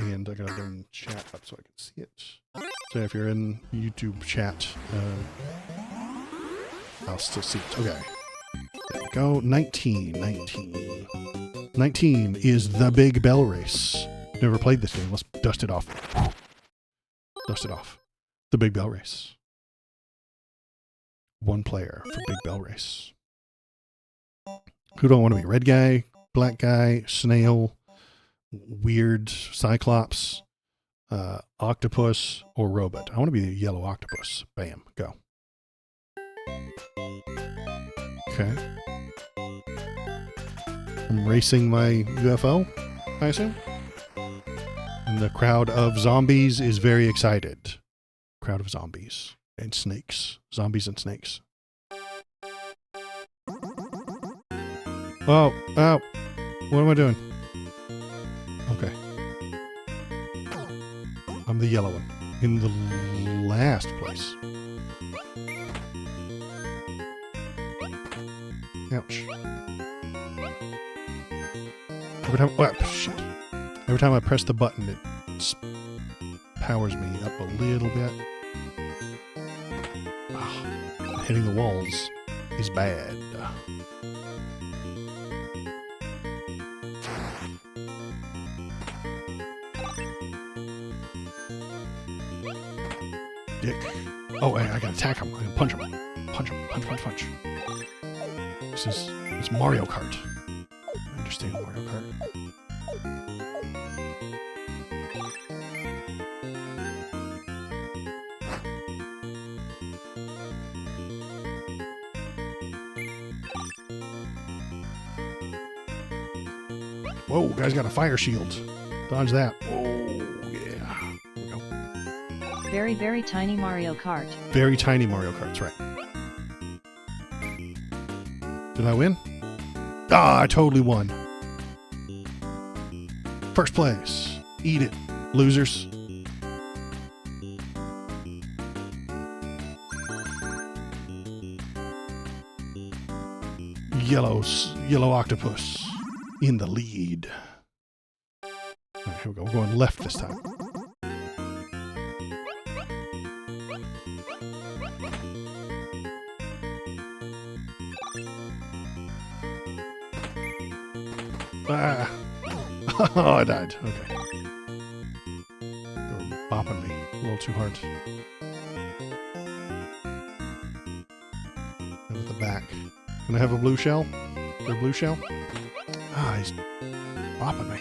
And I gotta bring chat up so I can see it. So if you're in YouTube chat, I'll still see it. Okay. There we go. 19. 19 is the Big Bell Race. Never played this game. Let's dust it off. Dust it off. The Big Bell Race. One player for Big Bell Race. Who do I want to be? Red guy, black guy, snail, weird cyclops, octopus, or robot. I want to be the yellow octopus. Bam. Go. Okay. I'm racing my UFO, I assume. And the crowd of zombies is very excited. Crowd of zombies and snakes. Zombies and snakes. Oh, oh. What am I doing? Okay. I'm the yellow one. In the last place. Ouch. Every time I press the button, it powers me up a little bit. Oh, hitting the walls is bad. Dick. Oh, I gotta attack him. I can punch him. Punch him. Punch. It's Mario Kart. I understand Mario Kart. Whoa, guy's got a fire shield. Dodge that. Oh, yeah. There we go. Very, very tiny Mario Kart. Very tiny Mario Karts, right. Did I win? Ah, I totally won. First place. Eat it, losers. Yellow octopus in the lead. Right, here we go. We're going left this time. Ah. Oh, I died. Okay. You're bopping me a little too hard. And at the back. Can I have a blue shell? Is there a blue shell? Ah, he's bopping me.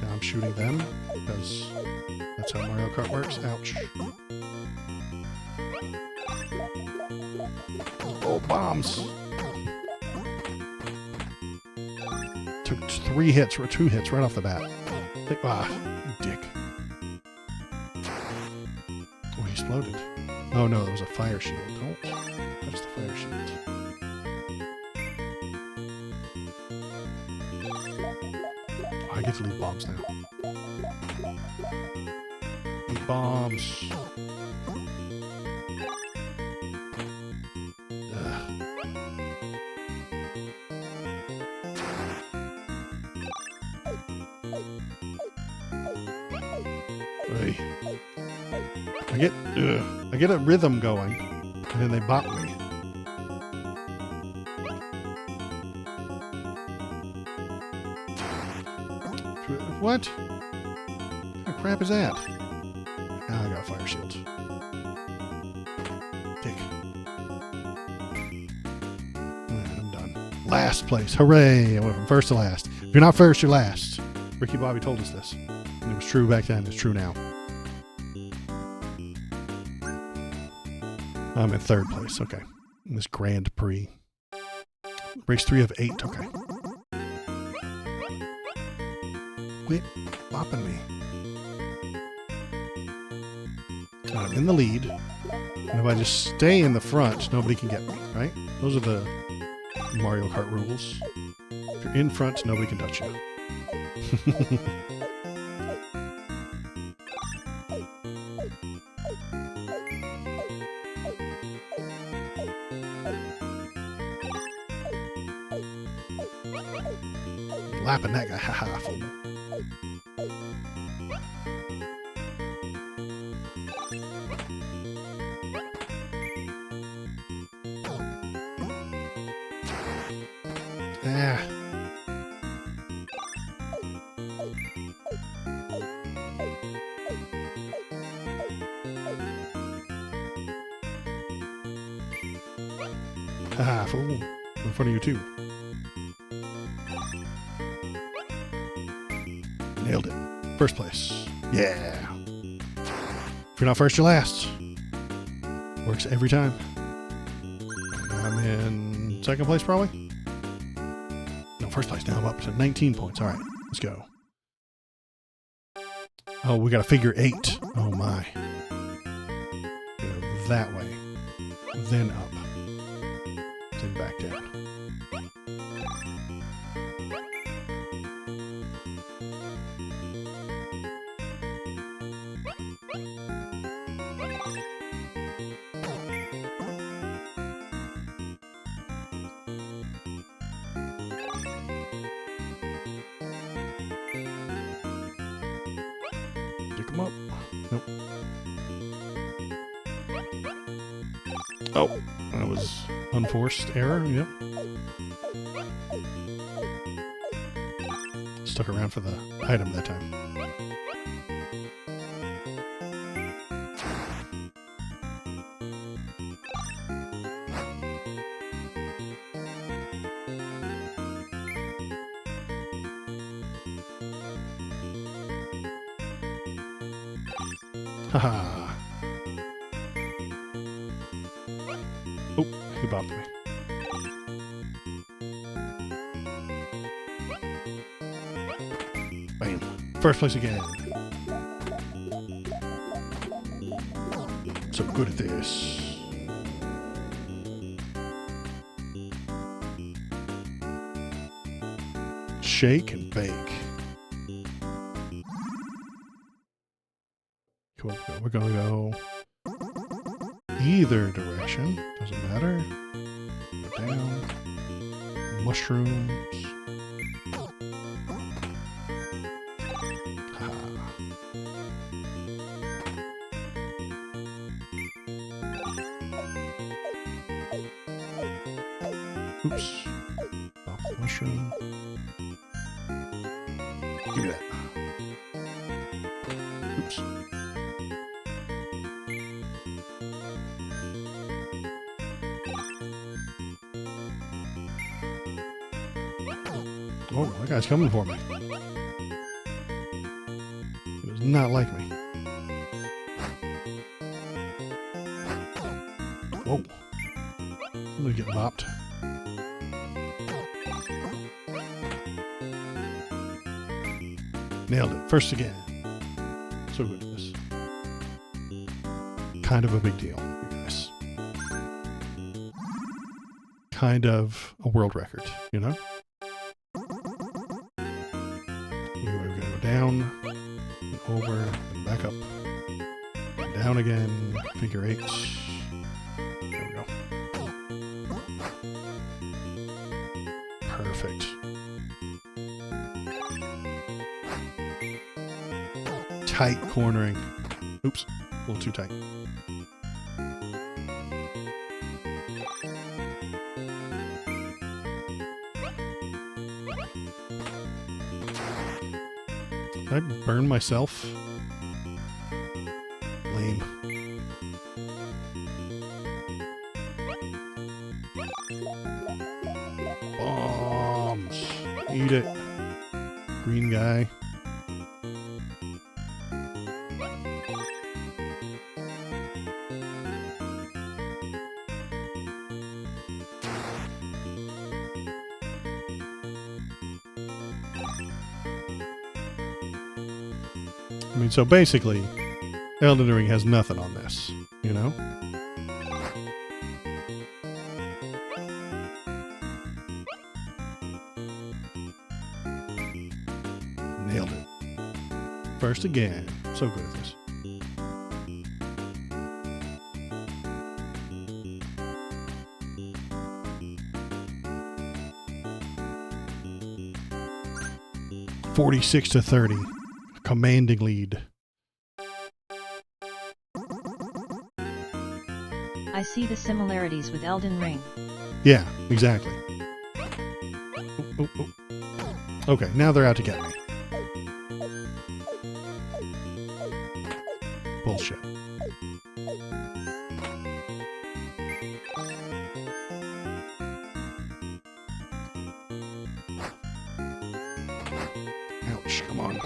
Yeah, I'm shooting them because that's how Mario Kart works. Ouch. Oh, bombs. Took 3 hits or 2 hits right off the bat. You dick. Oh, he exploded. Oh no, that was a fire shield. Oh, that's the fire shield. Oh, I get to leave bombs now. Leave bombs. I get a rhythm going, and then they bop me. What? What the crap is that? Now I got a fire shield. Dick. Alright, I'm done. Last place. Hooray! I went from first to last. If you're not first, you're last. Ricky Bobby told us this. And it was true back then. It's true now. I'm in 3rd place. Okay. In this Grand Prix. Race 3 of 8. Okay. Quit bopping me. I'm in the lead. And if I just stay in the front, nobody can get me, right? Those are the Mario Kart rules. If you're in front, nobody can touch you. Lapping that guy, haha, fool. Ah. Haha, fool. In front of you too. Nailed it. First place. Yeah. If you're not first, you're last. Works every time. I'm in 2nd place, probably. No, 1st place. Now I'm up to 19 points. All right, let's go. Oh, we got a figure 8. Oh my. Go that way. Then up. Then back down. Pick him up. Nope. Oh, that was unforced error. Yep. Stuck around for the item that time. Haha. Oh, he bopped me. Bam. First place again. So good at this. Shake and bake. Cool. We're gonna go either direction. Doesn't matter. Go down. Mushrooms. Oops. Pop the mushroom. Give me that. Oops. Oh, that guy's coming for me. Does not like me. Whoa. I'm gonna get bopped. Nailed it. First again. So good at this. Kind of a big deal, you guys. Kind of a world record, you know? We're going to go down, and over, and back up. And down again. Figure eights. There we go. Perfect. Tight cornering. Oops, a little too tight. Did I burn myself? Lame. Bombs. Eat it. Green guy. I mean, so basically, Elden Ring has nothing on this, you know? Nailed it. First again. So good at this. $46-30. Commanding lead. I see the similarities with Elden Ring. Yeah, exactly. Oh, oh, oh. Okay, now they're out to get me. Bullshit. Ouch, come on.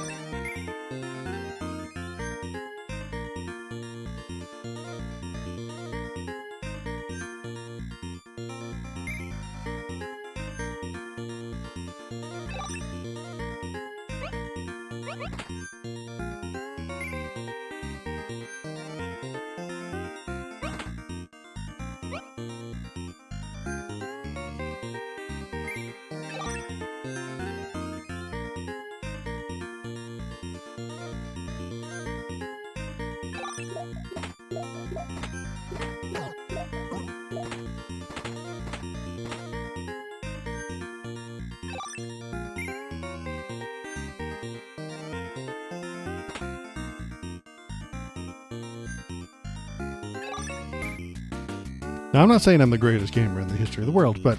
Now, I'm not saying I'm the greatest gamer in the history of the world, but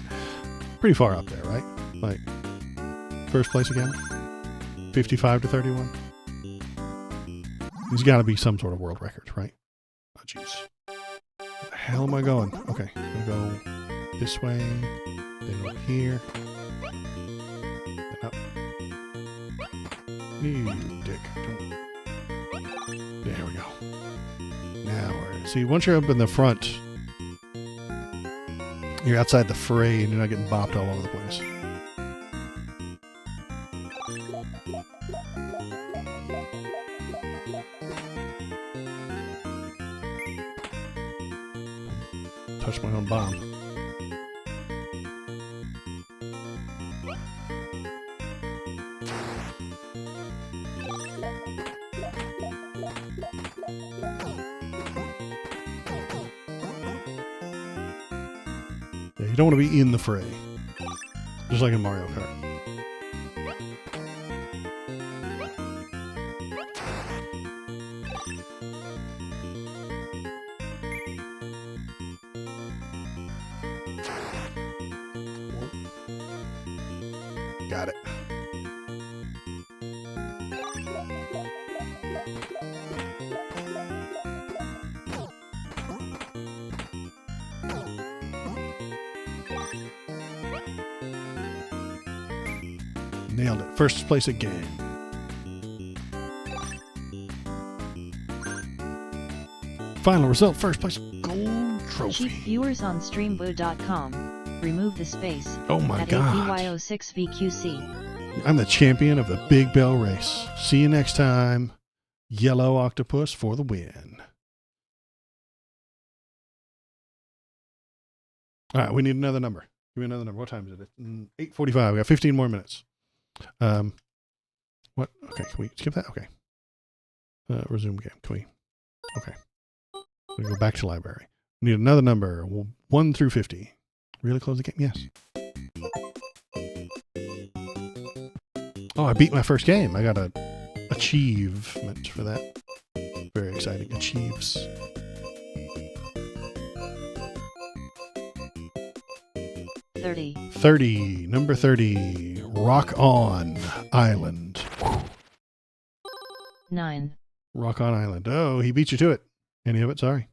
pretty far up there, right? Like, first place again? 55-31? There's got to be some sort of world record, right? Oh, jeez. Where the hell am I going? Okay, I'm going to go this way, then over here, then up. You dick. There we go. Now, see, once you're up in the front, you're outside the fray and you're not getting bopped all over the place. Touch my own bomb. Yeah, you don't want to be in the fray. Just like in Mario Kart. Got it. Nailed it. First place again. Final result, first place, gold trophy. Cheap viewers on streamboo.com. Remove the space. Oh my at God. APYO6VQC. I'm the champion of the Big Bell Race. See you next time. Yellow Octopus for the win. All right, we need another number. Give me another number. What time is it? 8:45. We got 15 more minutes. What? Okay, can we skip that? Okay. Resume game. Can we? Okay. We go back to library. We need another number. 1 through 50. Really close the game? Yes. Oh, I beat my first game. I got a achievement for that. Very exciting. Achieves. Number 30. Rock On Island. 9. Rock On Island. Oh, he beat you to it. Any of it? Sorry.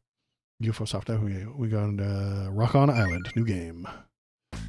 UFO software. We got Rock On Island. New game. Is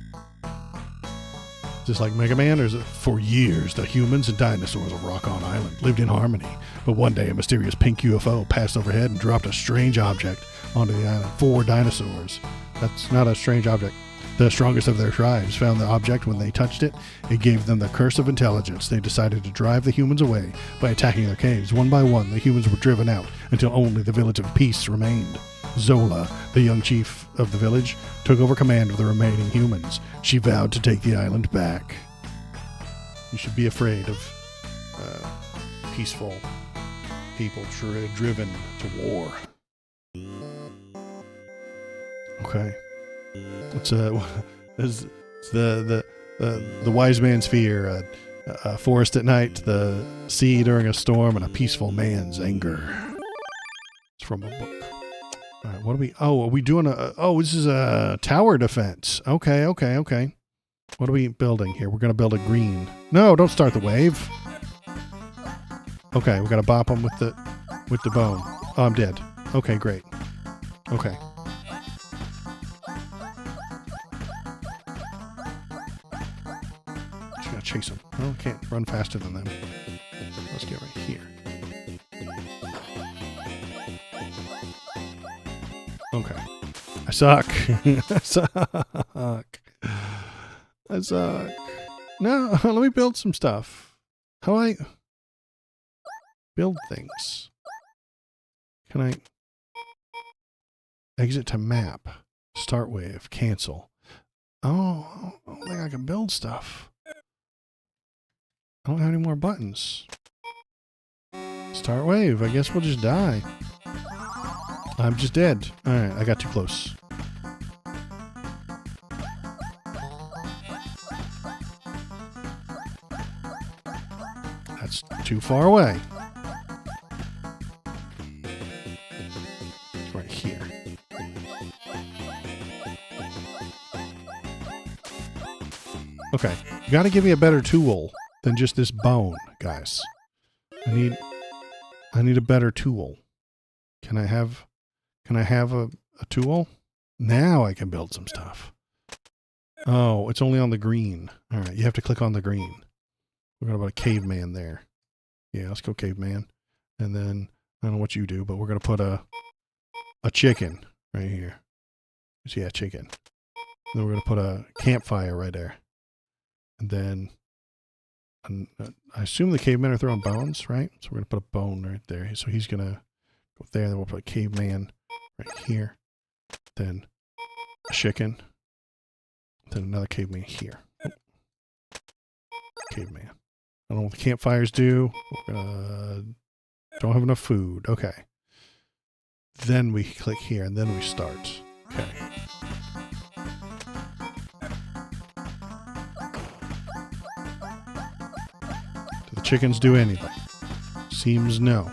this like Mega Man, or is it? For years, the humans and dinosaurs of Rock On Island lived in harmony. But one day, a mysterious pink UFO passed overhead and dropped a strange object onto the island. 4 dinosaurs. That's not a strange object. The strongest of their tribes found the object. When they touched it, it gave them the curse of intelligence. They decided to drive the humans away by attacking their caves. One by one, the humans were driven out until only the village of peace remained. Zola, the young chief of the village, took over command of the remaining humans. She vowed to take the island back. You should be afraid of peaceful people driven to war. Okay. It's the wise man's fear, a forest at night, the sea during a storm, and a peaceful man's anger. It's from a book. All right, what are we? Oh, are we doing this is a tower defense. Okay. What are we building here? We're gonna build a green. No, don't start the wave. Okay, we gotta bop them with the bone. Oh, I'm dead. Okay, great. Okay. Chase them. Oh, I can't run faster than them. Let's get right here. Okay. I suck. I suck. No, let me build some stuff. How do I build things? Can I exit to map? Start wave. Cancel. Oh, I don't think I can build stuff. I don't have any more buttons. Start wave. I guess we'll just die. I'm just dead. Alright, I got too close. That's too far away. It's right here. Okay, you gotta give me a better tool than just this bone, guys. I need a better tool. Can I have a tool? Now I can build some stuff. Oh, it's only on the green. All right, you have to click on the green. We're gonna put a caveman there. Yeah, let's go caveman. And then I don't know what you do, but we're gonna put a chicken right here. So yeah, chicken. And then we're gonna put a campfire right there. And then I assume the cavemen are throwing bones, right? So we're going to put a bone right there. So he's going to go there. Then we'll put a caveman right here. Then a chicken. Then another caveman here. Caveman. I don't know what the campfires do. Don't have enough food. Okay. Then we click here and then we start. Okay. Chickens do anything? Seems no.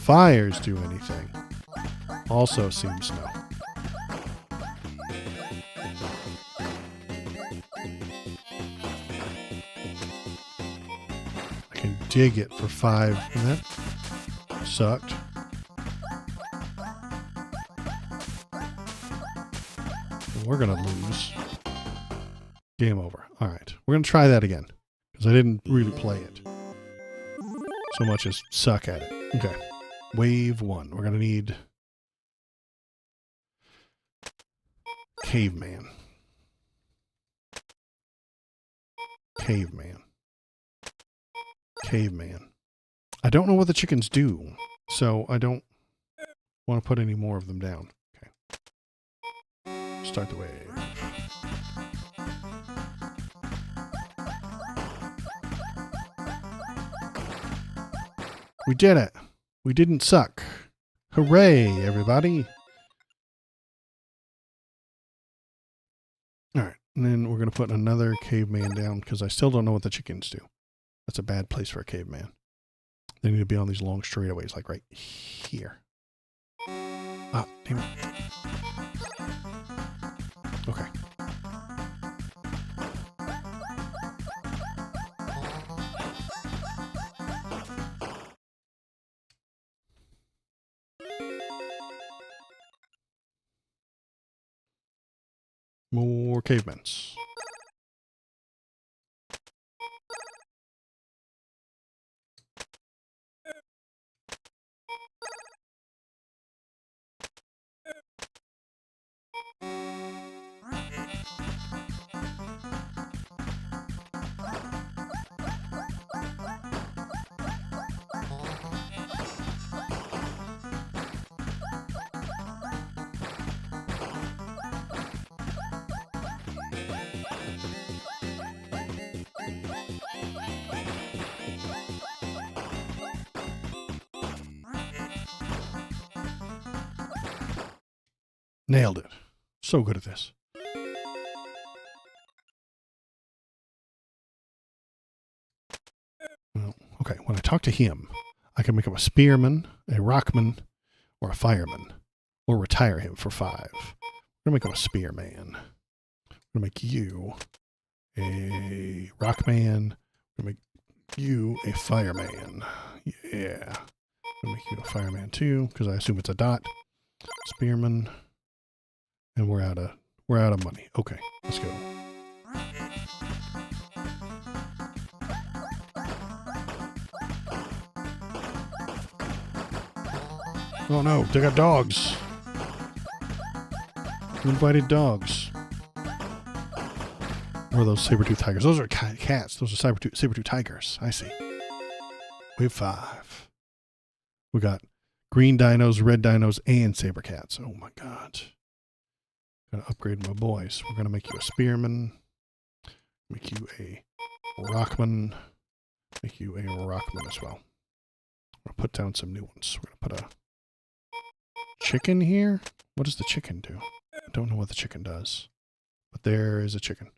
Fires do anything? Also seems no. I can dig it for 5. And that sucked. We're gonna lose. Game over. All right. We're gonna try that again. Because I didn't really play it so much as suck at it. Okay. Wave 1. We're going to need caveman. Caveman. Caveman. I don't know what the chickens do, so I don't want to put any more of them down. Okay. Start the wave. We did it. We didn't suck. Hooray, everybody. All right. And then we're going to put another caveman down because I still don't know what the chickens do. That's a bad place for a caveman. They need to be on these long straightaways, like right here. Ah, damn it. Okay. More cavemans. Nailed it. So good at this. Well, okay, when I talk to him, I can make him a spearman, a rockman, or a fireman, or retire him for 5. We're going to make him a spearman. We're going to make you a rockman. We're going to make you a fireman. Yeah. I'm going to make you a fireman too, because I assume it's a dot. Spearman. And we're out of money. Okay, let's go. Oh no, they got dogs. Invited dogs. Or are those saber-tooth tigers? Those are cats. Those are saber-tooth tigers. I see. Wave 5. We got green dinos, red dinos, and saber cats. Oh my god. Gotta upgrade my boys. We're gonna make you a spearman, make you a rockman, make you a rockman as well. I'm gonna put down some new ones. We're gonna put a chicken here. What does the chicken do? I don't know what the chicken does, but there is a chicken.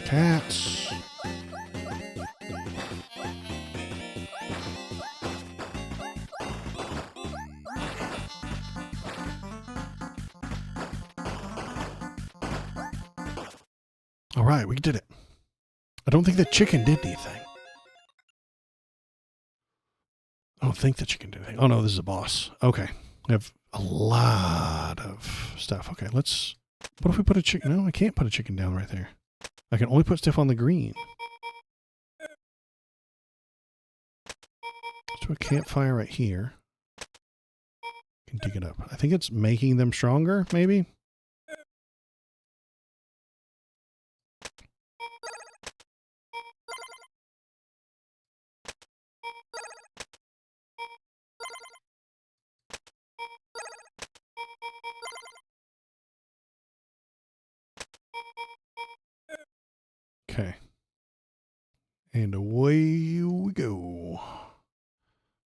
Cats. All right, we did it. I don't think the chicken did anything. I don't think the chicken did anything. Oh no, this is a boss. Okay. We have a lot of stuff. Okay, let's... What if we put a chicken? No, I can't put a chicken down right there. I can only put stuff on the green. Let's do a campfire right here. Can dig it up. I think it's making them stronger, maybe? Okay. And away we go.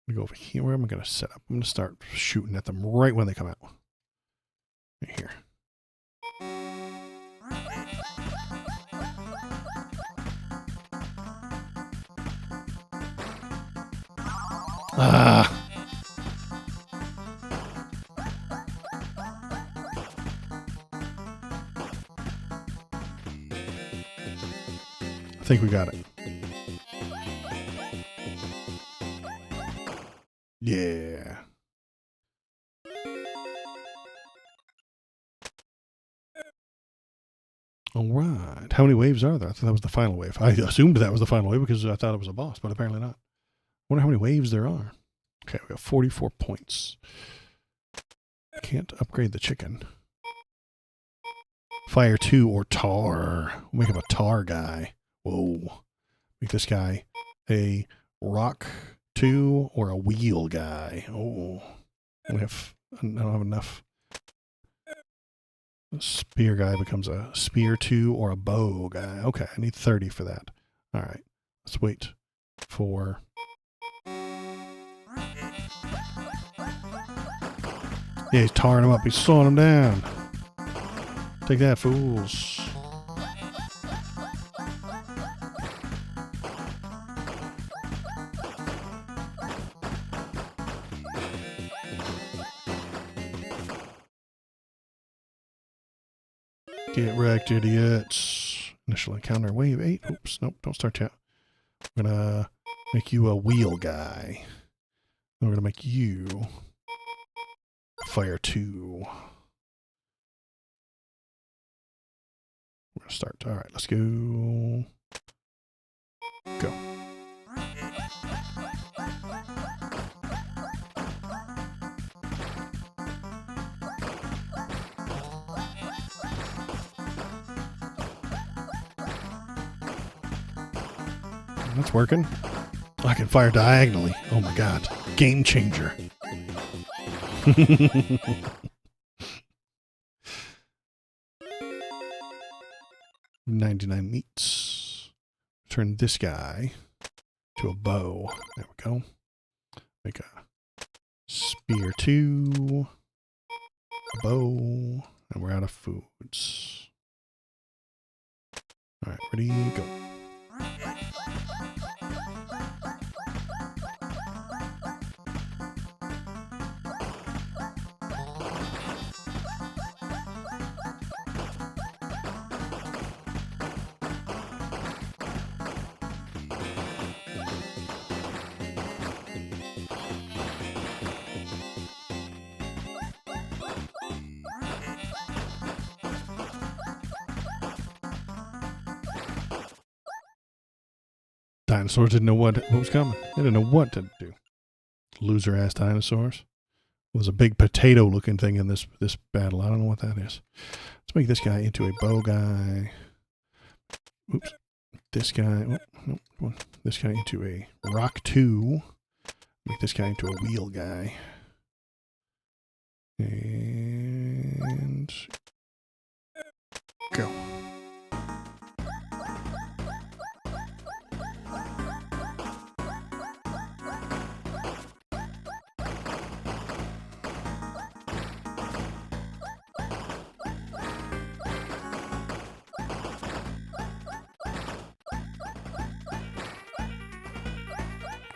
We go over here. Where am I going to set up? I'm going to start shooting at them right when they come out. Right here. Ah! I think we got it. Yeah. How many waves are there? I thought that was the final wave. I assumed that was the final wave because I thought it was a boss, but apparently not. I wonder how many waves there are. Okay, we got 44 points. Can't upgrade the chicken. Fire 2 or tar. We'll make him a tar guy. Whoa. Make this guy a rock 2 or a wheel guy. Oh. I don't have enough. The spear guy becomes a spear 2 or a bow guy. Okay, I need 30 for that. All right. Let's wait for... Yeah, he's tarring him up. He's sawing him down. Take that, fools. Get wrecked, idiots. Initial encounter, wave 8. Oops, nope, don't start yet. I'm going to make you a wheel guy. Then we're going to make you fire 2. We're going to start. All right, let's go. Go. That's working. I can fire diagonally. Oh my god. Game changer. 99 meats. Turn this guy to a bow. There we go. Make a spear 2. A bow. And we're out of foods. Alright, ready, go. Dinosaurs didn't know what was coming. They didn't know what to do. Loser ass dinosaurs. There was a big potato looking thing in this battle. I don't know what that is. Let's make this guy into a bow guy. Oops. This guy. Oh, no, come on. This guy into a rock 2. Make this guy into a wheel guy. And go.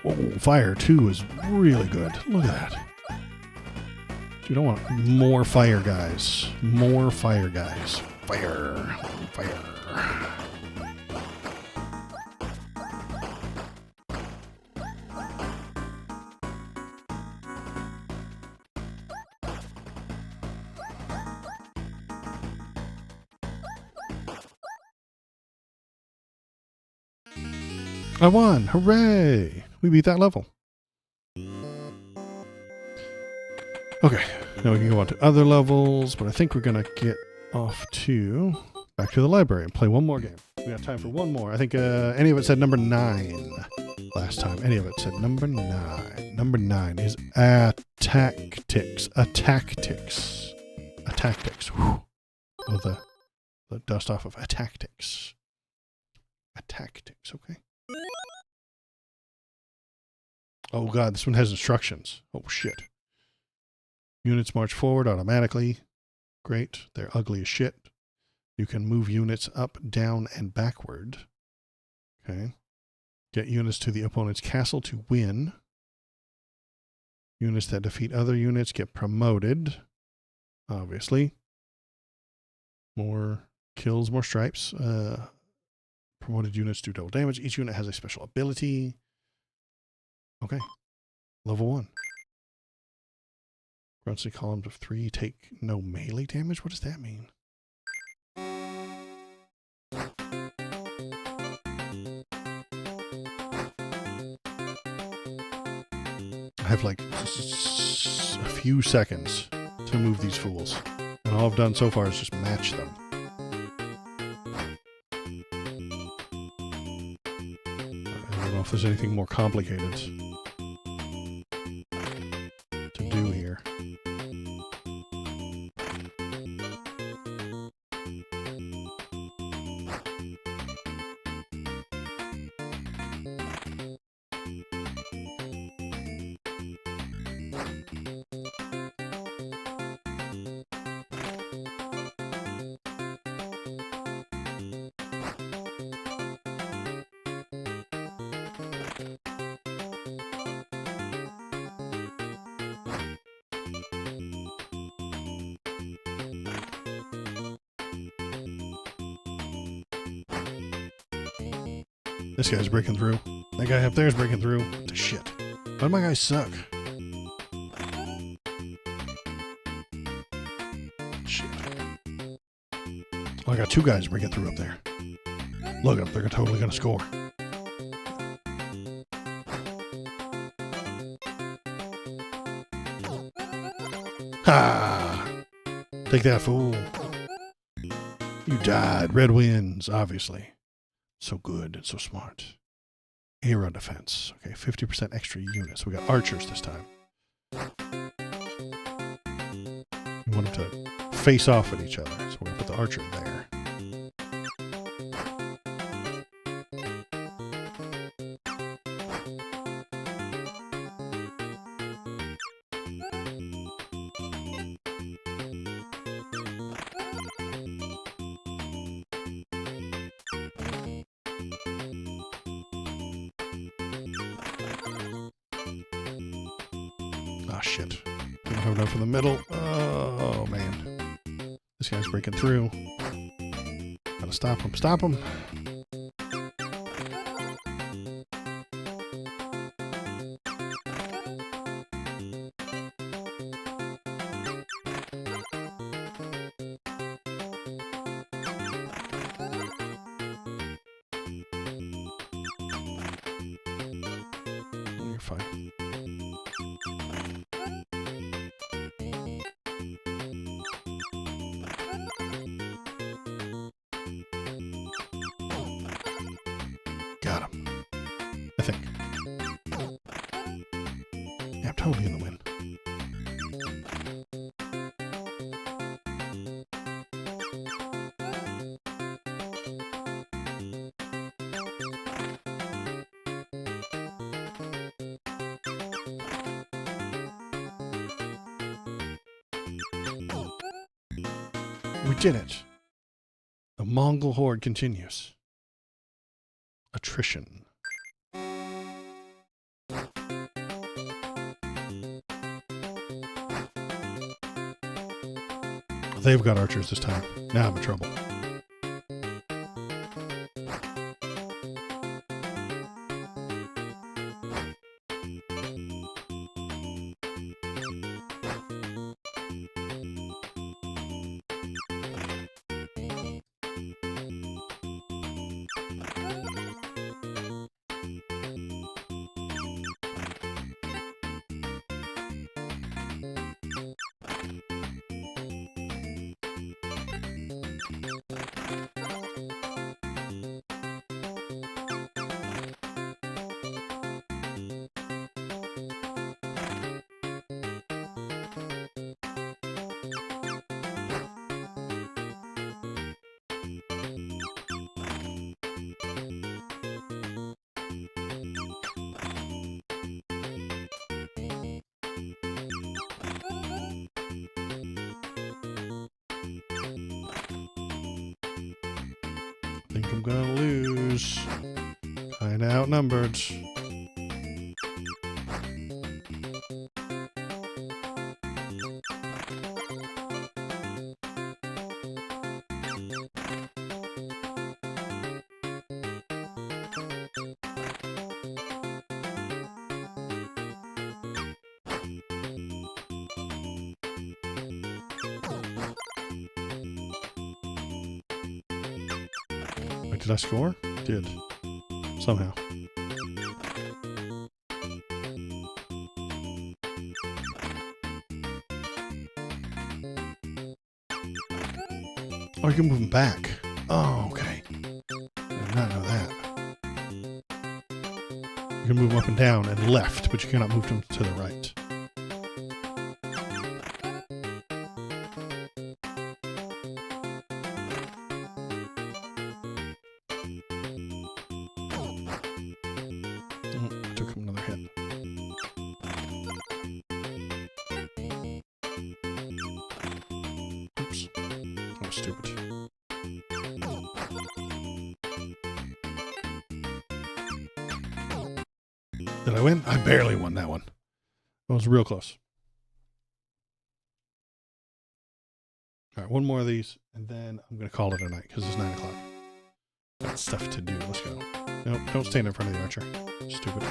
Whoa, fire 2 is really good. Look at that. Dude, I want more fire guys. More fire guys. Fire. Fire. I won! Hooray! We beat that level. Okay, now we can go on to other levels, but I think we're going to get off to back to the library and play one more game. We got time for one more. I think any of it said number 9 last time. Any of it said number 9. Number 9 is Tactics. Tactics. Whew. Oh, the dust off of Tactics. Tactics, okay. Oh god, this one has instructions. Oh shit. Units march forward automatically. Great. They're ugly as shit. You can move units up, down, and backward. Okay. Get units to the opponent's castle to win. Units that defeat other units get promoted. Obviously. More kills, more stripes. Promoted units do double damage. Each unit has a special ability. Okay. Level 1. Gruntsy columns of 3 take no melee damage? What does that mean? have like a few seconds to move these fools. And all I've done so far is just match them. I don't know if there's anything more complicated to do here. This guy's breaking through. That guy up there is breaking through. What the shit? Why do my guys suck? Shit. Oh, I got two guys breaking through up there. Look up, they're totally gonna score. Ha! Take that, fool. You died. Red wins, obviously. So good and so smart. Aero defense. Okay, 50% extra units. We got archers this time. We want them to face off at each other, so we're going to put the archer there. Oh shit. Don't have enough in the middle. Oh man. This guy's breaking through. Gotta stop him. Stop him. You're fine. Got him. I think. Yeah, I'm totally in the win. We did it. The Mongol horde continues. Attrition. They've got archers this time. Now I'm in trouble. Think I'm gonna lose. Kinda outnumbered. Wait, did I score? Did. Somehow. Oh, you can move them back. Oh, okay. I did not know that. You can move them up and down and left, but you cannot move them to the right. Took him another hit. Oops. That was stupid. Did I win? I barely won that one. It was real close. All right, one more of these, and then I'm going to call it a night because it's 9 o'clock. Got stuff to do. Let's go. Nope, don't stand in front of the archer. Stupid.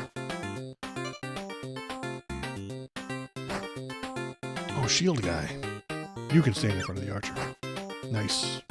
Oh, shield guy. You can stand in front of the archer. Nice.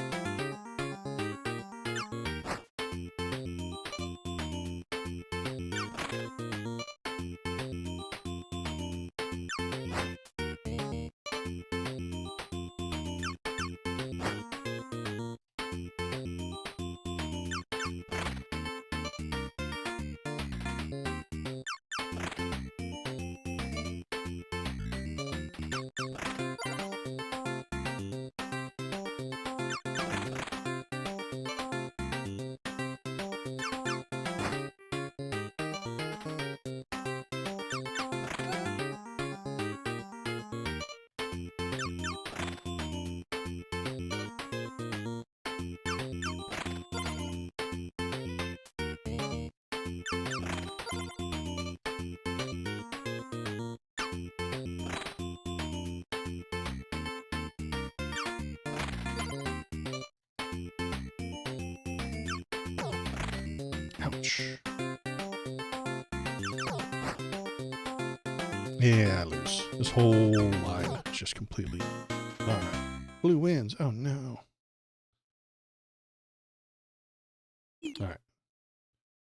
Ouch. Yeah, I lose. This whole line is just completely... Alright. Blue wins. Oh, no. Alright.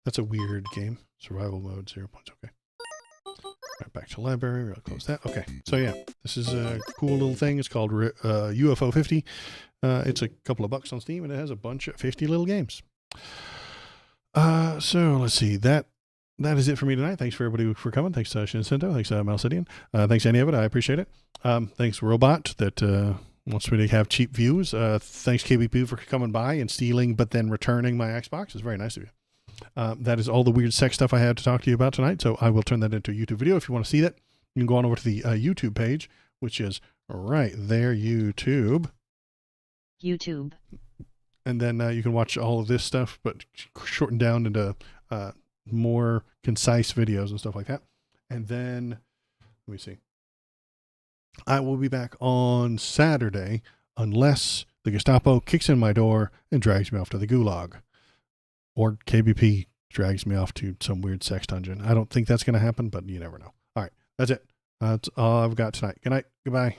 That's a weird game. Survival mode, 0 points. Okay. Right, back to library. We'll close that. Okay. So, yeah. This is a cool little thing. It's called UFO 50. It's a couple of bucks on Steam, and it has a bunch of 50 little games. So let's see. That is it for me tonight. Thanks for everybody for coming. Thanks Shincinto. Thanks Malcidian. Thanks any of it. I appreciate it. Thanks Robot that wants me to have cheap views. Thanks KBP for coming by and stealing but then returning my Xbox. It's very nice of you. That is all the weird sex stuff I had to talk to you about tonight. So I will turn that into a YouTube video. If you want to see that, you can go on over to the YouTube page, which is right there. YouTube. And then you can watch all of this stuff, but shortened down into more concise videos and stuff like that. And then, let me see. I will be back on Saturday unless the Gestapo kicks in my door and drags me off to the gulag. Or KBP drags me off to some weird sex dungeon. I don't think that's going to happen, but you never know. All right, that's it. That's all I've got tonight. Good night. Goodbye.